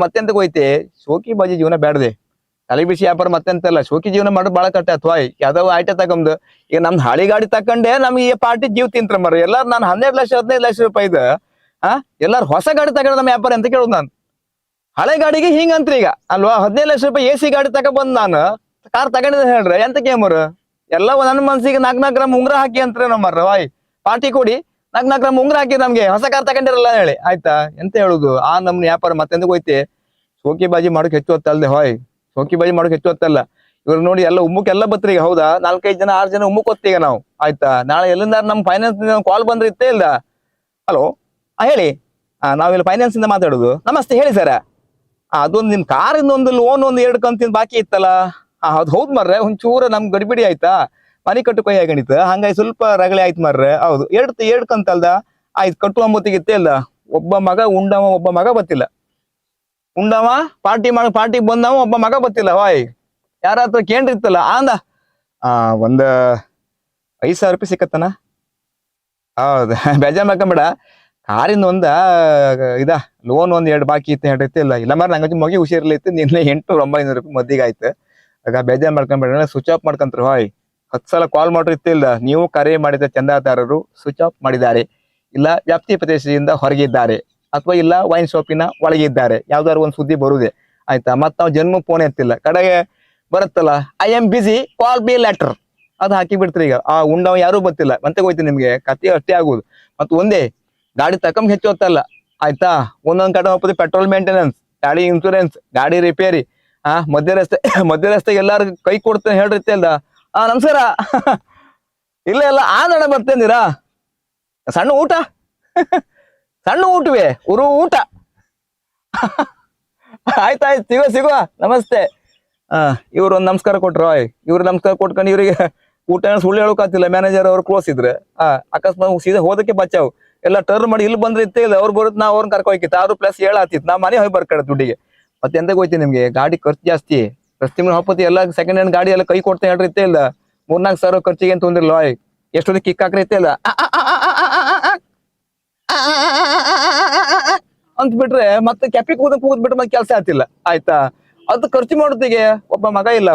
ಮತ್ತೆಂತ ಹೋಯ್ತೆ, ಶೋಕಿ ಬಾಜಿ ಜೀವನ ಬೇಡದೆ, ತಲೆ ಬಿಸಿ ವ್ಯಾಪಾರ ಮತ್ತೆಂತಲ್ಲ, ಶೋಕಿ ಜೀವನ ಮಾಡೋದು ಬಾಳ ಕಟ್ಟ ಆಯ್ತು ಹಾಯ್. ಯಾವ್ದೋ ಆಯ್ಟ ತಗೊಂಡು ಈಗ ನಮ್ದು ಹಳಿ ಗಾಡಿ ತಕೊಂಡೆ ನಮ್ಗೆ ಈ ಪಾರ್ಟಿ ಜೀವ ತಿಂತ್ರ ಮರ. ಎಲ್ಲಾರು ನಾನು 12 ಲಕ್ಷ 15 ಲಕ್ಷ ರೂಪಾಯಿದ ಎಲ್ಲಾರು ಹೊಸ ಗಾಡಿ ತಗೊಂಡ ನಮ್ಮ ವ್ಯಾಪಾರ ಅಂತ ಕೇಳುದು. ನಾನು ಹಳೆ ಗಾಡಿಗೆ ಹಿಂಗಂತ್ರಿ ಈಗ ಅಲ್ವಾ, 15 ಲಕ್ಷ ರೂಪಾಯಿ AC ಗಾಡಿ ತಗೊಂಡ್ ನಾನು ಕಾರ್ ತಗೊಂಡಿದ್ದೆ ಹೇಳ್ರಿ ಎಂತ ಕೇಮರು. ಎಲ್ಲ ನನ್ನ ಮನ್ಸಿಗೆ 4 ಗ್ರಾಮ್ ಉಂಗ್ರ ಹಾಕಿ ಅಂತಾರೆ ನಮ್ಮರ್ರ ಹಾಯ್. ಪಾರ್ಟಿ ಕೊಡಿ 4 ಗ್ರಾಮ್ ಉಂಗ್ರ ಹಾಕಿ ನಮ್ಗೆ ಹೊಸ ಕಾರ್ ತಗೊಂಡಿರಲ್ಲ ಹೇಳಿ ಆಯ್ತಾ. ಎಂತ ಹೇಳುದು, ನಮ್ನ ವ್ಯಾಪಾರ ಮತ್ತೆಂದ ಹೋಯ್ತೆ. ಶೋಕಿ ಬಾಜಿ ಮಾಡೋಕೆ ಹೆಚ್ಚು ಹೊತ್ತಲ್ದೆ ಹಾಯ್, ಶೋಕಿ ಬಾಜಿ ಮಾಡೋಕೆ ಹೆಚ್ಚು ಹೊತ್ತಲ್ಲ. ಇವ್ರು ನೋಡಿ ಎಲ್ಲ ಉಮ್ಮಕ್ಕೆಲ್ಲ ಬತ್ರಿ ಹೌದಾ, 4-5 ಜನ 6 ಜನ ಉಮ್ಮಕ್ ಹೊತ್ತೀಗ ನಾವು ಆಯ್ತಾ. ನಾಳೆ ಎಲ್ಲಿಂದ ನಮ್ ಫೈನಾನ್ಸ್ ಕಾಲ್ ಬಂದ್ರೆ ಇತ್ತೇ ಇಲ್ಲ. ಹಲೋ ಹೇಳಿ, ನಾವಿಲ್ಲಿ ಫೈನಾನ್ಸ್ ಇಂದ ಮಾತಾಡುದು. ನಮಸ್ತೆ ಹೇಳಿ ಸರ, ಅದೊಂದು ನಿಮ್ ಕಾರಿಂದ ಒಂದು ಲೋನ್ ಒಂದು 2 ಕಂತಿನ ಬಾಕಿ ಇತ್ತಲ್ಲ. ಅದು ಹೌದ್ ಮರ್ರೆ, ಒಂಚೂರ ನಮ್ ಗಡಿಬಿಡಿ ಆಯ್ತಾ, ಮನೆ ಕಟ್ಟು ಕೈ ಆಗಣಿತ, ಹಂಗಾಗಿ ಸ್ವಲ್ಪ ರಗಳೆ ಆಯ್ತು ಮರ್ರೆ. ಹೌದು 2 ಕಂತಲ್ದ ಆಯ್ತು, ಕಟ್ಟುವ ಮೊತ್ತಿಗಿತ್ತೇ ಇಲ್ಲ. ಒಬ್ಬ ಮಗ ಉಂಡವ, ಒಬ್ಬ ಮಗ ಬತ್ತಿಲ್ಲ. ಉಂಡವ ಪಾರ್ಟಿಗೆ ಬಂದವ, ಒಬ್ಬ ಮಗ ಬತ್ತಿಲ್ಲ ಹಾಯ್. ಯಾರ ಹತ್ರ ಕೇಂದ್ರಿತ್ತಲ್ಲ ಒಂದ್ 5,000 ರೂಪಾಯಿ ಸಿಕ್ಕತ್ತನ. ಹೌದು ಬೇಜಾರ್ ಮಾಡ್ಕೊಂಬೇಡ, ಕಾರಿಂದ ಲೋನ್ 2 ಬಾಕಿ ಇತ್ತು ಹೇಳಿತ್ತೆ ಇಲ್ಲ. ಇಲ್ಲ ಮಾರ ನಂಗೆ ಮಗಿ ಹುಷಾರಿರ್ಲಿತ್ತು, ನಿನ್ನೆ 800-900 ರೂಪಾಯಿ ಮದ್ದಿಗೆ ಆಯ್ತು. ಆಗ ಬೇಜಾರ್ ಮಾಡ್ಕೊಂಬೇಡ, ಸ್ವಿಚ್ ಆಫ್ ಮಾಡ್ಕೊಂತಾರೆ ಹಾಯ್. 10 ಸಲ ಕಾಲ್ ಮಾಡ್ರು ಇತ್ತಿಲ್ಲ. ನೀವು ಕರೆ ಮಾಡಿದ ಚಂದಾದಾರರು ಸ್ವಿಚ್ ಆಫ್ ಮಾಡಿದ್ದಾರೆ, ಇಲ್ಲ ವ್ಯಾಪ್ತಿ ಪ್ರದೇಶದಿಂದ ಹೊರಗಿದ್ದಾರೆ, ಅಥವಾ ಇಲ್ಲ ವೈನ್ ಶಾಪಿನ ಒಳಗಿದ್ದಾರೆ, ಯಾವ್ದಾದ್ರು ಒಂದು ಸುದ್ದಿ ಬರುದೇ ಆಯ್ತಾ. ಮತ್ ನಾವು ಜನ್ಮ ಫೋನ್ ಎತ್ತಿಲ್ಲ, ಕಡೆಗೆ ಬರುತ್ತಲ್ಲ I am busy call me later, ಅದು ಹಾಕಿ ಬಿಡ್ತೀರಿ. ಈಗ ಉಂಡವ ಯಾರು ಗೊತ್ತಿಲ್ಲ ಮತ್ತೆ ಹೋಯ್ತು ನಿಮ್ಗೆ ಕತಿ ಅಷ್ಟೇ ಆಗುದು. ಮತ್ ಒಂದೇ ಗಾಡಿ ತಕೊಂಡ್ ಹೆಚ್ಚು ಹೊತ್ತಲ್ಲ ಆಯ್ತಾ. ಒಂದೊಂದ್ ಕಡೆ ಹೋಗ್ಬೋದು ಪೆಟ್ರೋಲ್ ಮೇಂಟೆನೆನ್ಸ್, ಗಾಡಿ ಇನ್ಸೂರೆನ್ಸ್, ಗಾಡಿ ರಿಪೇರಿ, ಮಧ್ಯ ರಸ್ತೆಗೆ ಎಲ್ಲಾರು ಕೈ ಕೊಡ್ತೇನೆ ಹೇಳ್ರಿತ್ತೆ ಅಲ್ದ. ನಮಸ್ಕಾರ ಇಲ್ಲ ನಡ ಬರ್ತೇನಿರಾ, ಸಣ್ಣ ಊಟ ಸಣ್ಣ ಊಟವೇ ಊಟ ಆಯ್ತಾಯ್ತು ಸಿಗುವ ನಮಸ್ತೆ. ಇವ್ರು ಒಂದ್ ನಮಸ್ಕಾರ ಕೊಟ್ರು ಇವ್ರು ನಮಸ್ಕಾರ ಕೊಟ್ಕೊಂಡು ಇವ್ರಿಗೆ ಊಟ ಸುಳ್ಳು ಹೇಳೋಕಾತಿಲ್ಲ. ಮ್ಯಾನೇಜರ್ ಅವ್ರು ಕ್ಲೋಸ್ ಇದ್ರೆ ಅಕಸ್ಮಾತ್ ಸೀದಾ ಹೋದಕ್ಕೆ ಬಚಾವ್ ಎಲ್ಲ ಟರ್ನ್ ಮಾಡಿ ಇಲ್ಲಿ ಬಂದ್ರೆ ಇತ್ತೇ ಇಲ್ಲ ಅವ್ರು ಬರುತ್ತೆ, ನಾವು ಅವ್ರನ್ನ ಕರ್ಕೊ ಹೋಗಿತ್ತು 6+7 ಆತಿತ್ತು, ನಾ ಮನೆ ಹೋಗಿ ಬರ್ಕಡೆ ದುಡ್ಡಿಗೆ. ಮತ್ತೆ ಎಂತ ಹೋಯ್ತಿ ನಿಮ್ಗೆ, ಗಾಡಿ ಖರ್ಚು ಜಾಸ್ತಿ. ಪ್ರತಿ ತಿಂಗಳು ಹಾಪತಿ ಎಲ್ಲ ಸೆಕೆಂಡ್ ಹ್ಯಾಂಡ್ ಗಾಡಿ ಎಲ್ಲ ಕೈ ಕೊಡ್ತಾ ಹೇಳ್ರಿ ಇತ್ತೇ ಇಲ್ಲ. 3-4 ಸಾವಿರ ಖರ್ಚಿಗೆ ಅಂತ ತೊಂದಿರ್ಲ ಎಷ್ಟೊಂದು ಕಿಕ್ ಹಾಕ್ರಿ ಇತ್ತೇ ಇಲ್ಲ ಅಂತ ಬಿಟ್ರೆ ಮತ್ತೆ ಕೆಪಿ ಕೂದ್ ಬಿಟ್ರೆ ಮತ್ತೆ ಕೆಲಸ ಆತಿಲ್ಲ ಆಯ್ತಾ. ಅದು ಖರ್ಚು ಮಾಡೋದಿಗೆ ಒಬ್ಬ ಮಗ ಇಲ್ಲ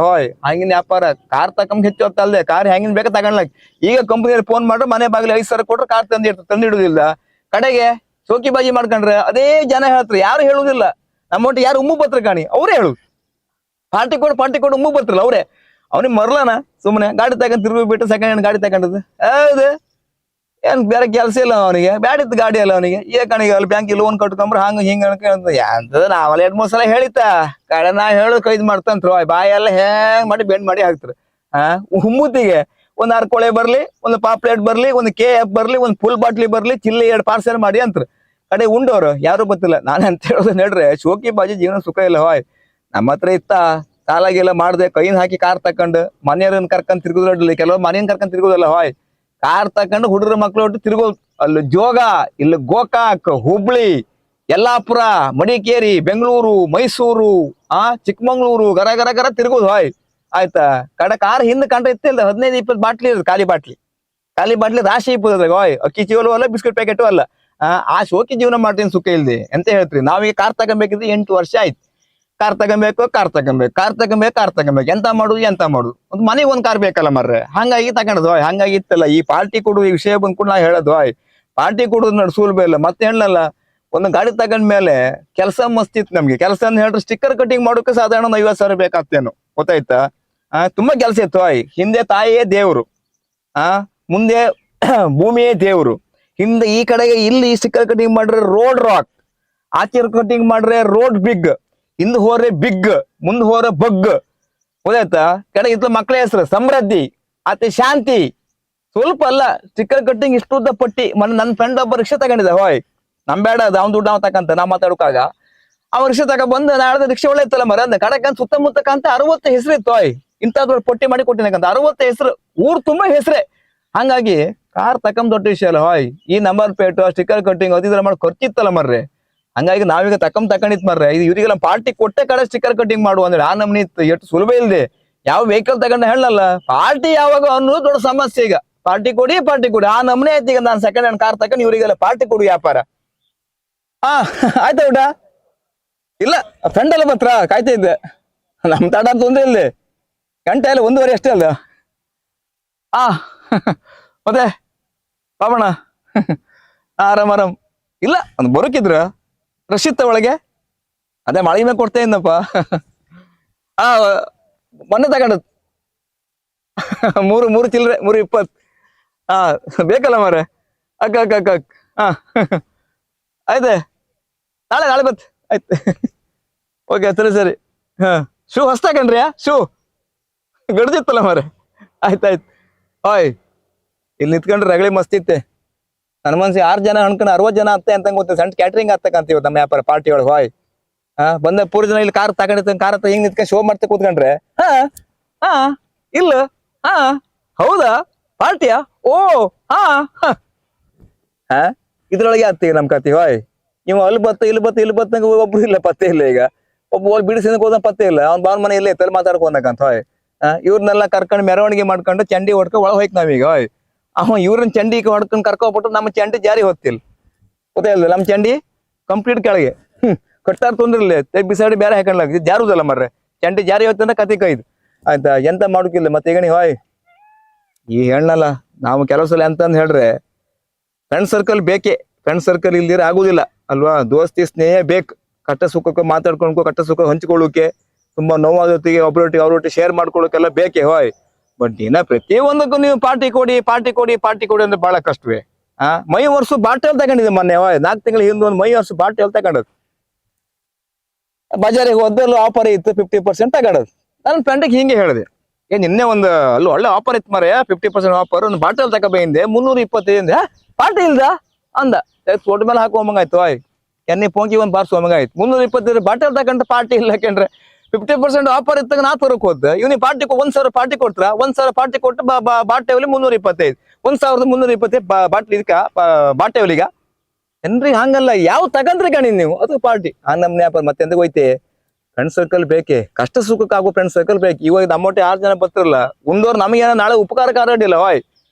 ಹಂಗಿನ ವ್ಯಾಪಾರ. ಕಾರ್ ತಕೊಂಡ್ ಹೆಚ್ಚು ಹೊತ್ತಲ್ದೆ, ಕಾರ್ ಹೆಂಗಿನ ಬೇಕಾ ತಗೊಂಡ್ಲಾಕ್. ಈಗ ಕಂಪನಿಯಲ್ಲಿ ಫೋನ್ ಮಾಡ್ರೆ ಮನೆ ಬಾಗಿಲು 5 ಸಾವಿರ ಕೊಟ್ರೆ ಕಾರ್ ತಂದಿಡುದಿಲ್ಲ. ಕಡೆಗೆ ಸೋಕಿ ಬಾಜಿ ಮಾಡ್ಕೊಂಡ್ರೆ ಅದೇ ಜನ ಹೇಳ್ತಾರೆ, ಯಾರು ಹೇಳುದಿಲ್ಲ. ನಮ್ಮೊಟ್ಟಿಗೆ ಯಾರು ಉಮ್ಮು ಬತ್ರ ಕಾಣಿ ಅವರೇ ಹೇಳುದು, ಪಾರ್ಟಿ ಕೊಡು ಉಮ್ಮು ಬರ್ತಿರಲ್ಲ ಅವರೇ. ಅವನಿಗೆ ಮರ್ಲಾನ ಸುಮ್ಮನೆ ಗಾಡಿ ತಗೊಂಡ್ ತಿರುಗಿ ಸೆಕೆಂಡ್ ಹ್ಯಾಂಡ್ ಗಾಡಿ ತಗೊಂಡದ್ದು. ಹೌದು, ಏನ್ ಬೇರೆ ಕೆಲಸ ಇಲ್ಲ ಅವನಿಗೆ, ಬ್ಯಾಡಿತ್ತು ಗಾಡಿ ಅಲ್ಲ ಅವನಿಗೆ. ಈಗ ಕಣಿಗೆ ಅಲ್ಲಿ ಬ್ಯಾಂಕ್ ಲೋನ್ ಕಟ್ಕೊಂಡ್ರೆ ಹಂಗ ಹಿಂಗ ಅಂತದ. ನಾವಲ್ಲ 2-3 ಸಲ ಹೇಳಿತ್ತ ಕಡೆ ನಾ ಹೇಳು ಕೈದ್ ಮಾಡ್ತಂತ್ರು ಬಾಯಿ ಎಲ್ಲ ಹೆಂಗ್ ಮಾಡಿ ಬೆಂಡ್ ಮಾಡಿ ಹಾಕ್ತಾರೆ. ಹುಮ್ಮುತ್ತಿಗೆ ಒಂದ್ 6 ಕೊಳೆ ಬರ್ಲಿ, ಒಂದು ಪಾಪ್ಲೇಟ್ ಬರ್ಲಿ, ಒಂದು KF ಬರ್ಲಿ, ಒಂದು ಫುಲ್ ಬಾಟ್ಲಿ ಬರ್ಲಿ, ಚಿಲ್ಲಿ 2 ಪಾರ್ಸೆಲ್ ಮಾಡಿ ಅಂತ್ರ. ಕಡೆ ಉಂಡವ್ರು ಯಾರು ಗೊತ್ತಿಲ್ಲ. ನಾನು ಅಂತ ಹೇಳೋದು ಹೇಳ್ರೆ, ಶೋಕಿ ಬಾಜಿ ಜೀವನ ಸುಖ ಇಲ್ಲ ನಮ್ಮ ಹತ್ರ ಇತ್ತ ಸಾಲಾಗೆಲ್ಲ ಮಾಡ್ದೆ, ಕೈನ್ ಹಾಕಿ ಕಾರ್ ತಕೊಂಡು ಮನೆಯವ್ರನ್ನ ಕರ್ಕೊಂಡ್ ತಿರುಗುದಿಲ್ಲ. ಕೆಲವ್ರು ಮನೆಯನ್ ಕರ್ಕೊಂಡ್ ತಿರುಗುದಿಲ್ಲ ಕಾರ್ ತಕೊಂಡು ಹುಡುಗರ ಮಕ್ಳು ಒಟ್ಟು ತಿರುಗೋದು. ಅಲ್ಲಿ ಜೋಗ, ಇಲ್ಲಿ ಗೋಕಾಕ್, ಹುಬ್ಳಿ, ಯಲ್ಲಾಪುರ, ಮಡಿಕೇರಿ, ಬೆಂಗಳೂರು, ಮೈಸೂರು, ಚಿಕ್ಕಮಂಗ್ಳೂರು ಗರ ಗರ ಗರ ತಿರುಗೋದು ಆಯ್ತಾ. ಕಡೆ ಕಾರ್ ಹಿಂದ್ ಕಂಡ್ರೆ ಇತ್ತಿಲ್ಲ 15-20 ಬಾಟ್ಲಿ ಇರೋದು, ಖಾಲಿ ಬಾಟ್ಲಿ ರಾಶಿ ಇಪ್ಪದ್ರಾಗ ಅಕ್ಕಿ ಚೀವಲು ಅಲ್ಲ, ಬಿಸ್ಕೆಟ್ ಪ್ಯಾಕೆಟು ಅಲ್ಲ. ಆ ಶೋಕಿ ಜೀವನ ಮಾಡ್ತೀನಿ ಸುಖ ಇಲ್ದೆ ಎಂತ ಹೇಳ್ತೀರಿ. ನಾವೀಗ ಕಾರ್ ತಗೊಂಬೇಕಿದ್ರೆ 8 ವರ್ಷ ಆಯ್ತು. ಕಾರ್ ತಗೊಂಬೇಕು ಎಂತ ಮಾಡುದು. ಒಂದು ಮನೆಗೆ ಒಂದ್ ಕಾರ್ ಬೇಕಲ್ಲ ಮರ್ರೆ, ಹಂಗಾಗಿ ತಗೊಂಡದ್ ಹಂಗಾಗಿ ಇತ್ತಲ್ಲ. ಈ ಪಾರ್ಟಿ ಕೊಡು ಈ ವಿಷಯ ಬಂದ್ಕೊಂಡು ನಾ ಹೇಳೋದು ಪಾರ್ಟಿ ಕೊಡುದು ನಡ್ಸೂಲ್ ಇಲ್ಲ. ಮತ್ತೆ ಹೇಳಲ್ಲ, ಒಂದು ಗಾಡಿ ತಗೊಂಡ್ಮೇಲೆ ಕೆಲಸ ಮಸ್ತ್ ಇತ್ತು ನಮ್ಗೆ. ಕೆಲಸ ಅಂತ ಹೇಳ್ರೆ ಸ್ಟಿಕ್ಕರ್ ಕಟಿಂಗ್ ಮಾಡೋಕೆ ಸಾಧಾರಣ 50 ಸಾವಿರ ಬೇಕಾಗ್ತೇನು ಗೊತ್ತಾಯ್ತಾ. ತುಂಬಾ ಕೆಲಸ ಇತ್ತು ಹಿಂದೆ ತಾಯಿಯೇ ದೇವ್ರು, ಮುಂದೆ ಭೂಮಿಯೇ ದೇವ್ರು. ಹಿಂದೆ ಈ ಕಡೆಗೆ ಇಲ್ಲಿ ಸ್ಟಿಕ್ಕರ್ ಕಟಿಂಗ್ ಮಾಡ್ರೆ ರೋಡ್ ರಾಕ್, ಆಚೆ ಕಟಿಂಗ್ ಮಾಡ್ರೆ ರೋಡ್ ಬಿಗ್, ಹಿಂದ್ ಹೋರೆ ಬಿಗ್, ಮುಂದ್ ಹೋರೆ ಬಗ್ ಗೊತ್ತಾಯ್ತಾ. ಕಡೆ ಇತ್ತು ಮಕ್ಳ ಹೆಸರು ಸಮೃದ್ಧಿ, ಆತ ಶಾಂತಿ. ಸ್ವಲ್ಪ ಅಲ್ಲ ಸ್ಟಿಕ್ಕರ್ ಕಟ್ಟಿಂಗ್ ಇಷ್ಟುದ್ದ ಪಟ್ಟಿ. ನನ್ನ ಫ್ರೆಂಡ್ ಒಬ್ಬ ರಿಕ್ಷಾ ತಗೊಂಡಿದ್ದ ನಮ್ ಬೇಡ ಅದು ಅವ್ನ್ ದುಡ್ಡು ತಕಂತ ನಾ ಮಾತಾಡೋಕಾಗ ಅವ ರಿಕ್ಷಾ ತಗ ಬಂದ ನಾಳೆ ರಿಕ್ಷಾ ಒಳ್ಳೆ ಇತ್ತಲ್ಲ ಮರ ಅಂದ ಕಡೆಕಂತ ಸುತ್ತಮುತ್ತಕಂತ 60 ಹೆಸರು ಇತ್ತು ಇಂಥದ್ದು ಪಟ್ಟಿ ಮಾಡಿ ಕೊಟ್ಟಿನಕಂತ 60 ಹೆಸರು, ಊರ್ ತುಂಬಾ ಹೆಸರೇ. ಹಂಗಾಗಿ ಕಾರ್ ತಕೊಂಡ್ ದೊಡ್ಡ ವಿಷಯ ಅಲ್ಲ ಈ ನಂಬರ್ ಪ್ಲೇಟ್ ಸ್ಟಿಕ್ಕರ್ ಕಟ್ಟಿಂಗ್ ಅದಿದ್ರ ಮಾಡಿ ಖರ್ಚಿತ್ತಲ್ಲ ಮರ್ರೆ. ಹಂಗಾಗಿ ನಾವೀಗ ತಕೊಂಡಿತ್ ಮರ್ರೆ. ಇದು ಇವ್ರಿಗೆಲ್ಲ ಪಾರ್ಟಿ ಕೊಟ್ಟೆ ಕಡೆ ಸ್ಟಿಕ್ಕರ್ ಕಟ್ಟಿಂಗ್ ಮಾಡುವ ಅಂದ್ರೆ ಆ ನಮ್ನಿ ಇತ್ತು. ಎಷ್ಟು ಸುಲಭ ಇಲ್ದೆ ಯಾವ ವೆಹಿಕಲ್ ತಗೊಂಡ ಹೇಳಲ್ಲ. ಪಾರ್ಟಿ ಯಾವಾಗ ಅನ್ನೋದು ದೊಡ್ಡ ಸಮಸ್ಯೆ. ಈಗ ಪಾರ್ಟಿ ಕೊಡಿ ಆ ನಮ್ನೆ ಆಯ್ತು. ಈಗ ನಾನು ಸೆಕೆಂಡ್ ಹ್ಯಾಂಡ್ ಕಾರ್ ತಗೊಂಡು ಇವರಿಗೆಲ್ಲ ಪಾರ್ಟಿ ಕೊಡು ವ್ಯಾಪಾರ. ಆಯ್ತಾ ಊಟ ಇಲ್ಲ, ಫ್ರೆಂಡ್ ಎಲ್ಲ ಬತ್ರ ಕಾಯ್ತಾ ಇದ್ದೆ. ನಮ್ ತಡ ತೊಂದ್ರೆ ಇಲ್ದೆ ಗಂಟೆ ಎಲ್ಲ 1:30 ಅಷ್ಟೇ ಅಲ್ಲ. ಮತ್ತೆ ಪಾಪಣ ಆರಾಮ್ ಇಲ್ಲ ಒಂದು ಬರುಕಿದ್ರ ರಶಿತ್ತ ಒಳಗೆ ಅದೇ ಮಳೆ ಮೇಲೆ ಕೊಡ್ತಾ ಇದ್ದಪ್ಪ. ಮೊನ್ನೆ ತಗೊಂಡದ್ 3 ಚಿಲ್ಲರೆ 3.20. ಬೇಕಲ್ಲ ಮಾರೆ ಅಕ್ಕ ಆಯ್ತೆ ನಾಳೆ ಬತ್ ಆಯ್ತು. ಓಕೆ ಸರಿ. ಶೂ ಹೊಸ್ತಾಕಂಡ್ರಿ ಶೂ ಗಡ್ದಿತ್ತಲ್ಲ ಮಾರೆ. ಆಯ್ತಾಯ್ತು ಇಲ್ಲಿ ನಿಂತ್ಕೊಂಡ್ರೆ ರಗಳಿ ಮಸ್ತ್ ಇತ್ತೆ. ನನ್ನ ಮನ್ಸಿ 6 ಜನ ಅನ್ಕೊಂಡು 60 ಜನ ಆಗ್ತೆ ಅಂತ ಗೊತ್ತ. ಸಣ್ಣ ಕ್ಯಾಟ್ರಿಂಗ್ ಆಗ್ತಕ್ಕಂತ ಇವತ್ತು ನಮ್ಮ ವ್ಯಾಪಾರ ಪಾರ್ಟಿ ಒಳಗೆ ಬಂದ ಪೂರ ಜನ ಇಲ್ಲಿ ಕಾರ್ ತಗೊಂಡಿರ್ತಾನೆ. ಕಾರ್ ಹತ್ರ ಹಿಂಗ್ ನಿಂತ್ಕೊಂಡು ಶೋ ಮಾಡ್ತಾ ಕೂತ್ಕೊಂಡ್ರೆ ಇಲ್ಲ ಹೌದಾ ಪಾರ್ಟಿಯಾ ಓ ಇದ್ರೊಳಗೆ ಆಗ್ತೀವಿ ನಮ್ ಕತಿ ಇವ ಅಲ್ಲಿ ಇಲ್ಲಿ ಬತ್ತ ಒಬ್ರು ಇಲ್ಲ ಪತ್ತೆ ಇಲ್ಲ. ಈಗ ಒಬ್ಬ ಬಿಡಿಸಿದಕ್ಕೆ ಹೋದ ಪತ್ತೆ ಇಲ್ಲ. ಅವ್ನ ಬಾವನ್ ಮನೆ ಇಲ್ಲೇ ಇತ್ತಲ್ಲಿ ಮಾತಾಡ್ಕೊಂಡಂತ ಇವ್ರನ್ನೆಲ್ಲ ಕರ್ಕೊಂಡು ಮೆರವಣಿಗೆ ಮಾಡ್ಕೊಂಡು ಚಂಡಿ ಹೊಡ್ಕೊಂಡು ಒಳಗೆ ಹೋಯ್ತು ನಾವೀಗ. ಇವ್ರನ್ನ ಚಂಡಿಗೆ ಹೊಡ್ಕೊಂಡು ಕರ್ಕೊಬಿಟ್ಟು ನಮ್ಮ ಚಂಡಿ ಜಾರಿ ಹೋಗ್ತಿಲ್ಲ ಗೊತ್ತಿಲ್ಲ. ನಮ್ಮ ಚಂಡಿ ಕಂಪ್ಲೀಟ್ ಕೆಳಗೆ ಕಟ್ಟಾರ ತೊಂದ್ರಿಲ್ಲ ಬಿಸಾಡಿ ಬೇರೆ ಹಾಕೊಂಡ್ಲಾಗ ಜಾರುದಲ್ಲ ಮರ್ರೆ. ಚಂಡಿ ಜಾರಿ ಹೋಗ್ತಂದ್ರೆ ಕತಿ ಕೈದು ಆಯ್ತಾ. ಎಂತ ಮಾಡೋಕಿಲ್ಲ. ಮತ್ತೆ ಈಗ ನೀವು ಈ ಹೇಳಲ್ಲ ನಾವು ಕೆಲವು ಸಲ ಎಂತಂದ್ ಹೇಳ್ರೆ ಫ್ರೆಂಡ್ ಸರ್ಕಲ್ ಬೇಕೇ. ಫ್ರೆಂಡ್ ಸರ್ಕಲ್ ಇಲ್ದಿರ ಆಗುದಿಲ್ಲ ಅಲ್ವಾ. ದೋಸ್ತಿ ಸ್ನೇಹ ಬೇಕು. ಕಷ್ಟ ಸುಖಕ್ಕೆ ಮಾತಾಡ್ಕೊಳ್ಕೊ, ಕಷ್ಟ ಸುಖ ಹಂಚ್ಕೊಳ್ಳೋಕೆ, ತುಂಬಾ ನೋವಾದ ಜೊತೆಗೆ ಅವ್ರೊಟ್ಟಿಗೆ ಶೇರ್ ಮಾಡ್ಕೊಳ್ಳೋಕೆಲ್ಲ ಬೇಕೇ ಬಟ್ ದಿನ ಪ್ರತಿಯೊಂದಕ್ಕೂ ನೀವು ಪಾರ್ಟಿ ಕೊಡಿ ಅಂದ್ರೆ ಬಹಳ ಕಷ್ಟವೇ. ಮೈ ವರ್ಷ ಬಾಟಲ್ ತಗೊಂಡಿದ್ದೆ ಮೊನ್ನೆ 4 ತಿಂಗಳ ಹಿಂದೆ ಒಂದು ಮೈ ವರ್ಷ ಬಾಟಲ್ ತಗೊಂಡದ್. ಬಜಾರಿಗೆ ಹೋದಲ್ಲೂ ಆಫರ್ ಇತ್ತು 50% ತಗೊಂಡದ್. ನನ್ನ ಫ್ರೆಂಡಿಗೆ ಹಿಂಗೆ ಹೇಳಿದೆ ನಿನ್ನೆ ಒಂದು ಅಲ್ಲಿ ಒಳ್ಳೆ ಆಫರ್ ಇತ್ತು ಮರೆ 50% ಆಫರ್. ಒಂದು ಬಾಟಲ್ ತಗೊಂಡೆ 325 ಪಾರ್ಟಿ ಇಲ್ದ ಅಂದ. ಫೋಟೋ ಮೇಲೆ ಹಾಕೋಮಂಗಾಯ್ತು ಎಣ್ಣೆ ಪೋಂಕಿ ಒಂದ್ ಬಾರ್ಸೋಮಂಗಾಯ್ತು. 325 ಬಾಟಲ್ ತಗೊಂಡ್ರೆ ಪಾರ್ಟಿ ಇಲ್ಲ ಯಾಕೆಂದ್ರೆ 50% ಆಫರ್ ಇತ್ತಾಗ ನಾ ತರಕ್ ಹೋದ್. ಇವ್ನಿಗೆ ಪಾರ್ಟಿ 1,000 ಪಾರ್ಟಿ ಕೊಡ್ತಾರ. 1,000 ಪಾರ್ಟಿ ಕೊಟ್ಟು ಬಾಟೆವಲಿ 325 1,325 ಬಾಟ್ಲಿ ಇದಕ್ಕ ಬಾಟೆವಲಿಗ ಏನ್ರಿ ಹಂಗಲ್ಲ ಯಾವ ತಗಂದ್ರಿ ಗಣಿ ನೀವು ಅದು ಪಾರ್ಟಿ ಆ ನಮ್ನೆ ವ್ಯಾಪಾರ ಮತ್ತೆ ಎಂತ ಹೋಯ್ತೆ ಫ್ರೆಂಡ್ ಸರ್ಕಲ್ ಬೇಕೆ ಕಷ್ಟ ಸುಖಕ್ಕಾಗೋ ಫ್ರೆಂಡ್ ಸರ್ಕಲ್ ಬೇಕು. ಇವಾಗ ನಮ್ಮೊಟ್ಟೆ 6 ಜನ ಬರ್ತಿರಲ್ಲ ಉಂಡೋರ್ ನಮಗೇನ ನಾಳೆ ಉಪಕಾರಕ್ಕೆ ಆರಾಡಿಲ್ಲ ವಾಯ್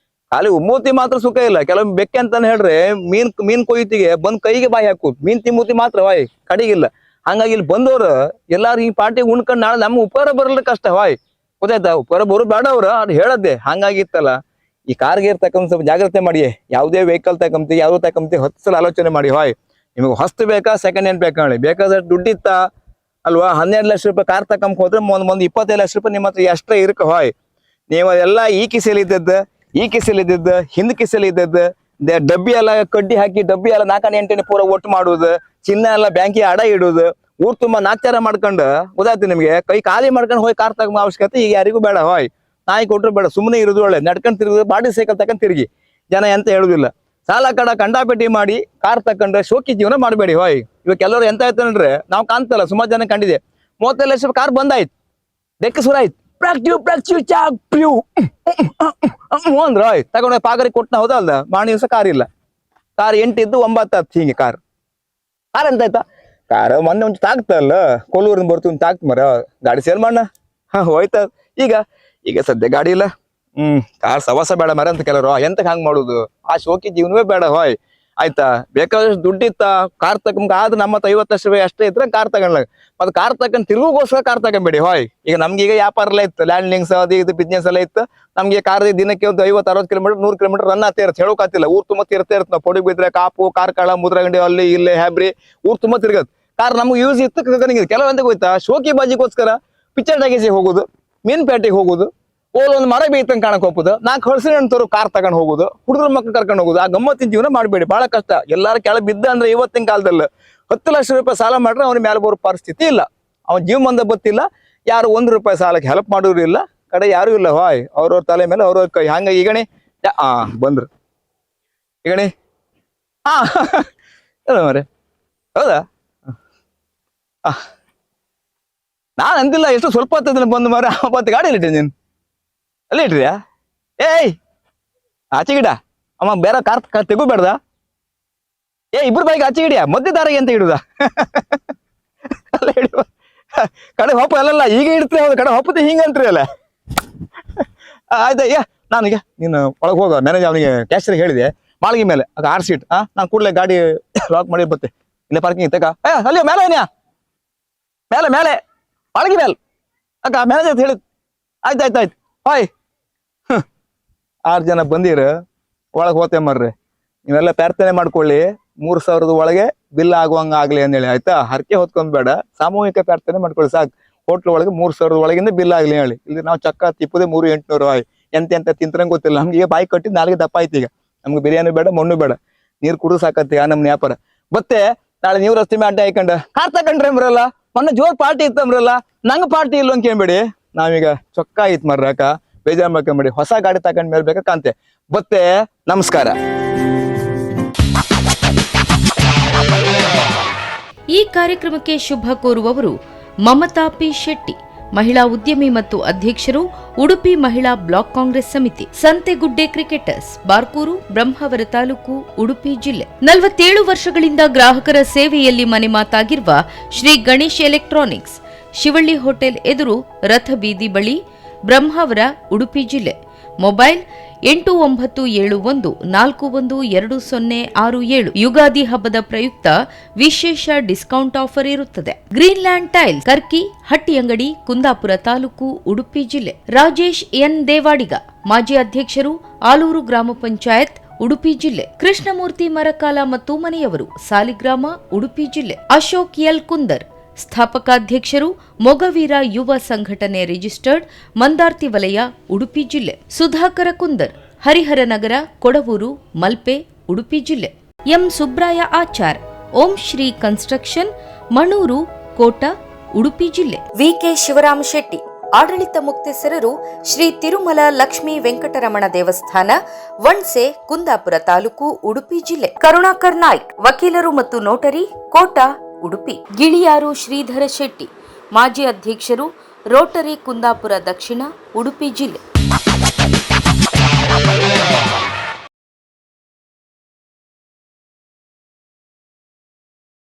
ಖಾಲಿ ಉಮ್ಮೂತಿ ಮಾತ್ರ ಸುಖ ಇಲ್ಲ. ಕೆಲವೊಮ್ಮೆ ಬೆಕ್ಕೆ ಅಂತಾನೆ ಹೇಳ್ರೆ ಮೀನ್ ಕೊಯ್ತಿಗೆ ಬಂದ್ ಕೈಗೆ ಬಾಯಿ ಹಾಕು ಮೀನ್ ತಿಮ್ಮೂತಿ ಮಾತ್ರ ವಾಯ್ ಕಡಿಗಿಲ್ಲ. ಹಂಗಾಗಿ ಇಲ್ಲಿ ಬಂದವ್ರು ಎಲ್ಲಾರು ಈ ಪಾರ್ಟಿಗೆ ಉಣ್ಕೊಂಡ್ ನಾಳೆ ನಮ್ಮ ಉಪಕಾರ ಬರಲ್ಲ ಕಷ್ಟ ವಾಯ್ ಗೊತ್ತಾಯ್ತಾ. ಉಪಕಾರ ಬರೋ ಬೇಡ ಅವ್ರು ಅದು ಹೇಳದ್ದೆ ಹಂಗಾಗಿತ್ತಲ್ಲ. ಈ ಕಾರ್ಗೆ ಇರ್ತಕ್ಕಂಥ ಸ್ವಲ್ಪ ಜಾಗ್ರತೆ ಮಾಡಿ. ಯಾವುದೇ ವೆಹಿಕಲ್ ತಕೊಂತಿ ಯಾವ್ದು ತಕೊಂತಿ 10 ಸಲ ಆಲೋಚನೆ ಮಾಡಿ ಹಾಯ್ ನಿಮಗೆ ಹೊಸ್ತು ಬೇಕಾ ಸೆಕೆಂಡ್ ಹ್ಯಾಂಡ್ ಬೇಕಾ ಹೇಳಿ. ಬೇಕಾದ್ರೆ ದುಡ್ಡಿತ್ತ ಅಲ್ವಾ 12 ಲಕ್ಷ ರೂಪಾಯಿ ಕಾರ್ ತಕೊಂಡ್ ಹೋದ್ರೆ ಒಂದ್ 25 ಲಕ್ಷ ರೂಪಾಯಿ ನಿಮ್ಮ ಹತ್ರ ಎಷ್ಟೇ ಇರ್ಕ ಹಾಯ್ ನೀವು ಅದೆಲ್ಲ ಈ ಕಿಸೆಲಿ ಇದ್ದದ್ದು ಹಿಂದ್ ಕಿಸೆಲಿ ಇದ್ದದ್ದು ಡಬ್ಬಿ ಎಲ್ಲ ಕಡ್ಡಿ ಹಾಕಿ ಡಬ್ಬಿ ಎಲ್ಲ 4-8 ಪೂರ ಒಟ್ಟು ಮಾಡುದು ಚಿನ್ನ ಎಲ್ಲ ಬ್ಯಾಂಕಿಗೆ ಅಡ ಇಡುದು ಊರ್ ತುಂಬಾ ನಾಚಾರ ಮಾಡ್ಕೊಂಡು ಗೊತ್ತಾಯ್ತು ನಿಮ್ಗೆ ಕೈ ಖಾಲಿ ಮಾಡ್ಕೊಂಡು ಹೋಗಿ ಕಾರ್ ತಗೊಂಡ ಅವಶ್ಯಕತೆ ಈಗ ಯಾರಿಗೂ ಬೇಡ ಹಾಯ್. ನಾಯಿ ಕೊಟ್ರು ಬೇಡ ಸುಮ್ಮನೆ ಇರೋದು ಒಳ್ಳೆ ನಡ್ಕೊಂಡ್ ತಿರುಗುದು ಬಾಡಿ ಸೈಕಲ್ ತಕೊಂಡ್ ತಿರುಗಿ ಜನ ಎಂತ ಹೇಳುದಿಲ್ಲ. ಸಾಲ ಕಡ ಕಂಡಾಪಟ್ಟಿ ಮಾಡಿ ಕಾರ್ ತಕೊಂಡ್ರೆ ಶೋಕಿ ಜೀವನ ಮಾಡಬೇಡಿ ಹೋಯ್. ಇವಾಗ ಕೆಲವರು ಎಂತ ಆಯ್ತು ಅಂದ್ರೆ ನಾವು ಕಾಣ್ತಲ್ಲ ಸುಮಾರು ಜನ ಕಂಡಿದೆ 35 ಲಕ್ಷ ಕಾರ್ ಬಂದಾಯ್ತು ಡೆಕ್ಕ ಸುರ ಆಯ್ತು ಅಂದ್ರ ಆಯ್ತು ತಗೊಂಡ ಪಾಗರಿ ಕೊಟ್ಟನ ಹೌದಲ್ದ ಮಾಣಿ ದಿವಸ ಕಾರ್ ಇಲ್ಲ. ಕಾರ್ 8 ಇದ್ದು 9 ಹತ್ತು ಹಿಂಗೆ ಕಾರ್ ಎಂತ ಆಯ್ತಾ ಕಾರ್ ಮೊನ್ನೆ ಒಂದು ತಾಗ್ತಲ್ಲ ಕೊಲ್ಲೂರಿನ ಬರ್ತೀನಿ ತಾಗ್ತ ಮರ ಗಾಡಿ ಸೇಲ್ ಮಾಡ ಹೋಯ್ತ. ಈಗ ಸದ್ಯ ಗಾಡಿ ಇಲ್ಲ ಕಾರ್ ಸವಾಸ ಬೇಡ ಮರ ಅಂತ ಕೆಲವರು ಎಂತಕ್ ಹಂಗ್ ಮಾಡುದು ಆ ಶೋಕಿ ಜೀವನವೇ ಬೇಡ ಹೋಯ್ ಆಯ್ತಾ. ಬೇಕಾದಷ್ಟು ದುಡ್ಡಿತ್ತ ಕಾರ್ ತಗೊಂಡ್ ಆದ್ರೆ ನಮ್ಮ 50 ಲಕ್ಷ ರೂಪಾಯಿ ಅಷ್ಟೇ ಇದ್ರೆ ಕಾರ್ ತಗೊಂಡ್ಲಾಗ ಮತ್ತೆ ಕಾರ್ ತಗೊಂಡ್ ತಿರುಗೋಸ್ಕರ ಕಾರ್ ತಗೊಂಬೇಡಿ ಹೋಯ್. ಈಗ ನಮ್ಗೆ ಈಗ ವ್ಯಾಪಾರ ಎಲ್ಲ ಇತ್ತು ಲ್ಯಾಂಡ್ಲಿಂಗ್ಸ್ ಅದು ಇದು ಬಿಸ್ನೆಸ್ ಎಲ್ಲ ಇತ್ತು ನಮ್ಗೆ ಕಾರ್ ದಿನಕ್ಕೆ ಒಂದು 50-60 ಕಿಲೋಮೀಟರ್ 100 ಕಿಲೋಮೀಟರ್ ರನ್ ಆಗ್ತಾ ಇರುತ್ತೆ ಹೇಳೋಕಾತಿಲ್ಲ. ಊರ್ ತುಂಬ ತಿರ್ತಾ ಇರುತ್ತೆ ನಾವು ಪೊಡಿ ಬಿದ್ರೆ ಕಾಪು ಕಾರ್ಕಳ ಮುದ್ರಗಂಡಿ ಅಲ್ಲಿ ಇಲ್ಲೇ ಹ್ಯಾಬ್ರಿ ಊರ್ ತುಂಬ ತಿರ್ಗತ್ ಕಾರ್ ನಮ್ಗೆ ಯೂಸ್ ಇತ್ತು ಕೆಲವಂತ ಹೋಯ್ತಾ ಶೋಕಿ ಬಾಜಿಗೋಸ್ಕರ ಪಿಕ್ಚರ್ ಟಾಕೀಸಿಗೆ ಹೋಗುದು ಮೀನ್ಪೇಟೆಗೆ ಹೋಗುದು ಒಂದು ಮರ ಬೇಯ್ತಂಗ್ ಕಾಣಕ್ ಹೋಗುದು 4 ಹಳ್ಸಿನ ಅಂತವ್ರು ಕಾರ್ ತಗೊಂಡ್ ಹೋಗುದು ಹುಡುಗರ ಮಕ್ಕಳು ಕರ್ಕೊಂಡು ಹೋಗುದು. ಆ ಗಮ್ಮತ್ತಿನ ಜೀವನ ಮಾಡಬೇಡಿ ಬಹಳ ಕಷ್ಟ. ಎಲ್ಲಾರು ಕೆಳ ಬಿದ್ದ ಅಂದ್ರೆ ಇವತ್ತಿನ ಕಾಲದಲ್ಲಿ 10 ಲಕ್ಷ ರೂಪಾಯಿ ಸಾಲ ಮಾಡ್ರೆ ಅವ್ನ ಮೇಲೆ ಬರೋ ಪರಿಸ್ಥಿತಿ ಇಲ್ಲ. ಅವನ್ ಜೀವ ಮಂದ ಗೊತ್ತಿಲ್ಲ ಯಾರು 1 ರೂಪಾಯಿ ಸಾಲಕ್ಕೆ ಹೆಲ್ಪ್ ಮಾಡೋರು ಇಲ್ಲ ಕಡೆ ಯಾರು ಇಲ್ಲ ಹಾಯ್ ಅವ್ರವ್ರ ತಲೆ ಮೇಲೆ ಅವ್ರವ್ರ ಕೈ ಹಂಗ ಈಗಣಿ ಬಂದ್ರು ಈಗಣಿ ಮರೆ ಹೌದಾ ನಾನ್ ಅಂದಿಲ್ಲ ಎಷ್ಟು ಸ್ವಲ್ಪ ಹೊತ್ತದ ಬಂದು ಮಾರ ಅವತ್ತು ಗಾಡಿ ಇಟ್ರಿ ನೀನು ಅಲ್ಲಿ ಇಟ್ರಿಯಾ ಏಯ್ ಆಚೆ ಗಿಡ ಅಮ್ಮ ಬೇರೆ ಕಾರ್ ತೆಗೋಬೇಡ್ದ ಇಬ್ರು ಬೈಕ್ ಆಚೆ ಗಿಡಿಯಾ ಮಧ್ಯ ದಾರಿಗೆ ಅಂತ ಇಡುದ ಅಲ್ಲ ಹಿಡಿಯುವ ಕಡೆ ಹೊಪ್ಪ ಅಲ್ಲಲ್ಲ ಈಗ ಇಡ್ತೀವಿ ಹೌದು ಕಡೆ ಹೊಪ್ಪತ್ತೆ ಹಿಂಗಂತ್ರಿ ಅಲ್ಲ ಆಯ್ತಾ ನಾನೀಗ ನೀನು ಒಳಗೆ ಹೋಗ ಮ್ಯಾನೇಜ್ ಅವನಿಗೆ ಕ್ಯಾಶಿಯರ್ ಹೇಳಿದೆ ಮಾಳಿಗೆ ಮೇಲೆ ಆಗ 6 ಸೀಟ್ ನಾನು ಕೂಡಲೇ ಗಾಡಿ ಲಾಕ್ ಮಾಡಿ ಬತ್ತೆ ಇಲ್ಲೇ ಪಾರ್ಕಿಂಗ್ ತಗ ಅಲ್ಲಿ ಮೇಲೆ ಏನ್ಯಾ ಮೇಲೆ ಮಾಳಿಗೆ ಮೇಲೆ ಅಕ್ಕ ಮ್ಯಾನೇಜರ್ ಹೇಳಿದ್ ಆಯ್ತು ಹಾಯ್ 6 ಜನ ಬಂದಿರ ಒಳಗೆ ಹೋತೆ ಮರ್ರಿ ನೀವೆಲ್ಲ ಪ್ರಾರ್ಥನೆ ಮಾಡ್ಕೊಳ್ಳಿ 3,000 ಒಳಗೆ ಬಿಲ್ ಆಗುವಂಗ ಆಗ್ಲಿ ಅಂದೇಳಿ ಆಯ್ತಾ. ಹರಕೆ ಹೊತ್ಕೊಂಡ್ ಬೇಡ ಸಾಮೂಹಿಕ ಪ್ರಾರ್ಥನೆ ಮಾಡ್ಕೊಳ್ಳಿ ಸಾಕು. ಹೋಟ್ಲ್ ಒಳಗೆ 3,000 ಒಳಗಿಂದ ಬಿಲ್ ಆಗ್ಲಿ ಹೇಳಿ. ಇಲ್ಲಿ ನಾವು ಚಕ್ಕ ತಿಪ್ಪದೆ 3,800 ಆಯ್ ಎಂತ ತಿಂತರಂಗ್ ಗೊತ್ತಿಲ್ಲ ನಮ್ಗೆ ಬಾಯಿ ಕಟ್ಟಿದ್ 4 ದಪ್ಪ ಆಯ್ತು. ಈಗ ನಮ್ಗೆ ಬಿರಿಯಾನಿ ಬೇಡ ಮಣ್ಣು ಬೇಡ ನೀರ್ ಕುಡಿದು ಸಾಕತ್ತಿ ನಮ್ ವ್ಯಾಪಾರ ಮತ್ತೆ ನಾಳೆ ನೀವು ರಸ್ತೆ ಮೇಲೆ ಅಡ್ಡ ಹಾಕೊಂಡ ಕಾರ್ ತಕೊಂಡ್ರೆ ಅಂಬ್ರಲ್ಲ ಮೊನ್ನೆ ಜೋರ್ ಪಾರ್ಟಿ ಇತ್ತಂಬ್ರಲ್ಲ ನಂಗ್ ಪಾರ್ಟಿ ಇಲ್ಲ ಅಂತ ಕೇಳ್ಬೇಡಿ. ನಾವೀಗ ಚೊಕ್ಕ ಆಯ್ತು ಮರ್ರಾಕ ಬೇಜಾರ್ ಮಾಡ್ಕೊಂಬೇಡಿ ಹೊಸ ಗಾಡಿ ತಕೊಂಡ್ ಮೇಲೆ ಬೇಕಾ ಕಾಂತೆ ಬತ್ತೆ. ನಮಸ್ಕಾರ. ಈ ಕಾರ್ಯಕ್ರಮಕ್ಕೆ ಶುಭ ಕೋರುವವರು ಮಮತಾ ಪಿ ಶೆಟ್ಟಿ, ಮಹಿಳಾ ಉದ್ಯಮಿ ಮತ್ತು ಅಧ್ಯಕ್ಷರು, ಉಡುಪಿ ಮಹಿಳಾ ಬ್ಲಾಕ್ ಕಾಂಗ್ರೆಸ್ ಸಮಿತಿ. ಸಂತೆಗುಡ್ಡೆ ಕ್ರಿಕೆಟರ್ಸ್, ಬಾರ್ಕೂರು, ಬ್ರಹ್ಮಾವರ ತಾಲೂಕು, ಉಡುಪಿ ಜಿಲ್ಲೆ. 47 ವರ್ಷಗಳಿಂದ ಗ್ರಾಹಕರ ಸೇವೆಯಲ್ಲಿ ಮನೆ ಮಾತಾಗಿರುವ ಶ್ರೀ ಗಣೇಶ್ ಎಲೆಕ್ಟ್ರಾನಿಕ್ಸ್, ಶಿವಳ್ಳಿ ಹೋಟೆಲ್ ಎದುರು, ರಥ ಬೀದಿ ಬಳಿ, ಬ್ರಹ್ಮಾವರ, ಉಡುಪಿ ಜಿಲ್ಲೆ. ಮೊಬೈಲ್ 8971412067. ಯುಗಾದಿ ಹಬ್ಬದ ಪ್ರಯುಕ್ತ ವಿಶೇಷ ಡಿಸ್ಕೌಂಟ್ ಆಫರ್ ಇರುತ್ತದೆ. ಗ್ರೀನ್ಲ್ಯಾಂಡ್ ಟೈಲ್, ಕರ್ಕಿ, ಹಟ್ಟಿ ಅಂಗಡಿ, ಕುಂದಾಪುರ ತಾಲೂಕು, ಉಡುಪಿ ಜಿಲ್ಲೆ. ರಾಜೇಶ್ ಎನ್ ದೇವಾಡಿಗ, ಮಾಜಿ ಅಧ್ಯಕ್ಷರು, ಆಲೂರು ಗ್ರಾಮ ಪಂಚಾಯತ್, ಉಡುಪಿ ಜಿಲ್ಲೆ. ಕೃಷ್ಣಮೂರ್ತಿ ಮರಕಾಲ ಮತ್ತು ಮನೆಯವರು, ಸಾಲಿಗ್ರಾಮ, ಉಡುಪಿ ಜಿಲ್ಲೆ. ಅಶೋಕ್ ಎಲ್ ಕುಂದರ್, ಸ್ಥಾಪಕಾಧ್ಯಕ್ಷರು, ಮೊಗವೀರ ಯುವ ಸಂಘಟನೆ ರಿಜಿಸ್ಟರ್ಡ್, ಮಂದಾರ್ತಿ ವಲಯ, ಉಡುಪಿ ಜಿಲ್ಲೆ. ಸುಧಾಕರ ಕುಂದರ್, ಹರಿಹರನಗರ, ಕೊಡವೂರು, ಮಲ್ಪೆ, ಉಡುಪಿ ಜಿಲ್ಲೆ. ಎಂ ಸುಬ್ರಾಯ ಆಚಾರ್, ಓಂ ಶ್ರೀ ಕನ್ಸ್ಟ್ರಕ್ಷನ್, ಮಣೂರು, ಕೋಟ, ಉಡುಪಿ ಜಿಲ್ಲೆ. ವಿಕೆ ಶಿವರಾಮ ಶೆಟ್ಟಿ, ಆಡಳಿತ ಮುಕ್ತೇಸರರು, ಶ್ರೀ ತಿರುಮಲ ಲಕ್ಷ್ಮೀ ವೆಂಕಟರಮಣ ದೇವಸ್ಥಾನ, ವಣ್ಸೆ, ಕುಂದಾಪುರ ತಾಲೂಕು, ಉಡುಪಿ ಜಿಲ್ಲೆ. ಕರುಣಾಕರ್ ನಾಯ್ಕ್, ವಕೀಲರು ಮತ್ತು ನೋಟರಿ, ಕೋಟ, ಉಡುಪಿ. ಗಿಳಿಯಾರು ಶ್ರೀಧರ ಶೆಟ್ಟಿ, ಮಾಜಿ ಅಧ್ಯಕ್ಷರು, ರೋಟರಿ ಕುಂದಾಪುರ ದಕ್ಷಿಣ, ಉಡುಪಿ ಜಿಲ್ಲೆ.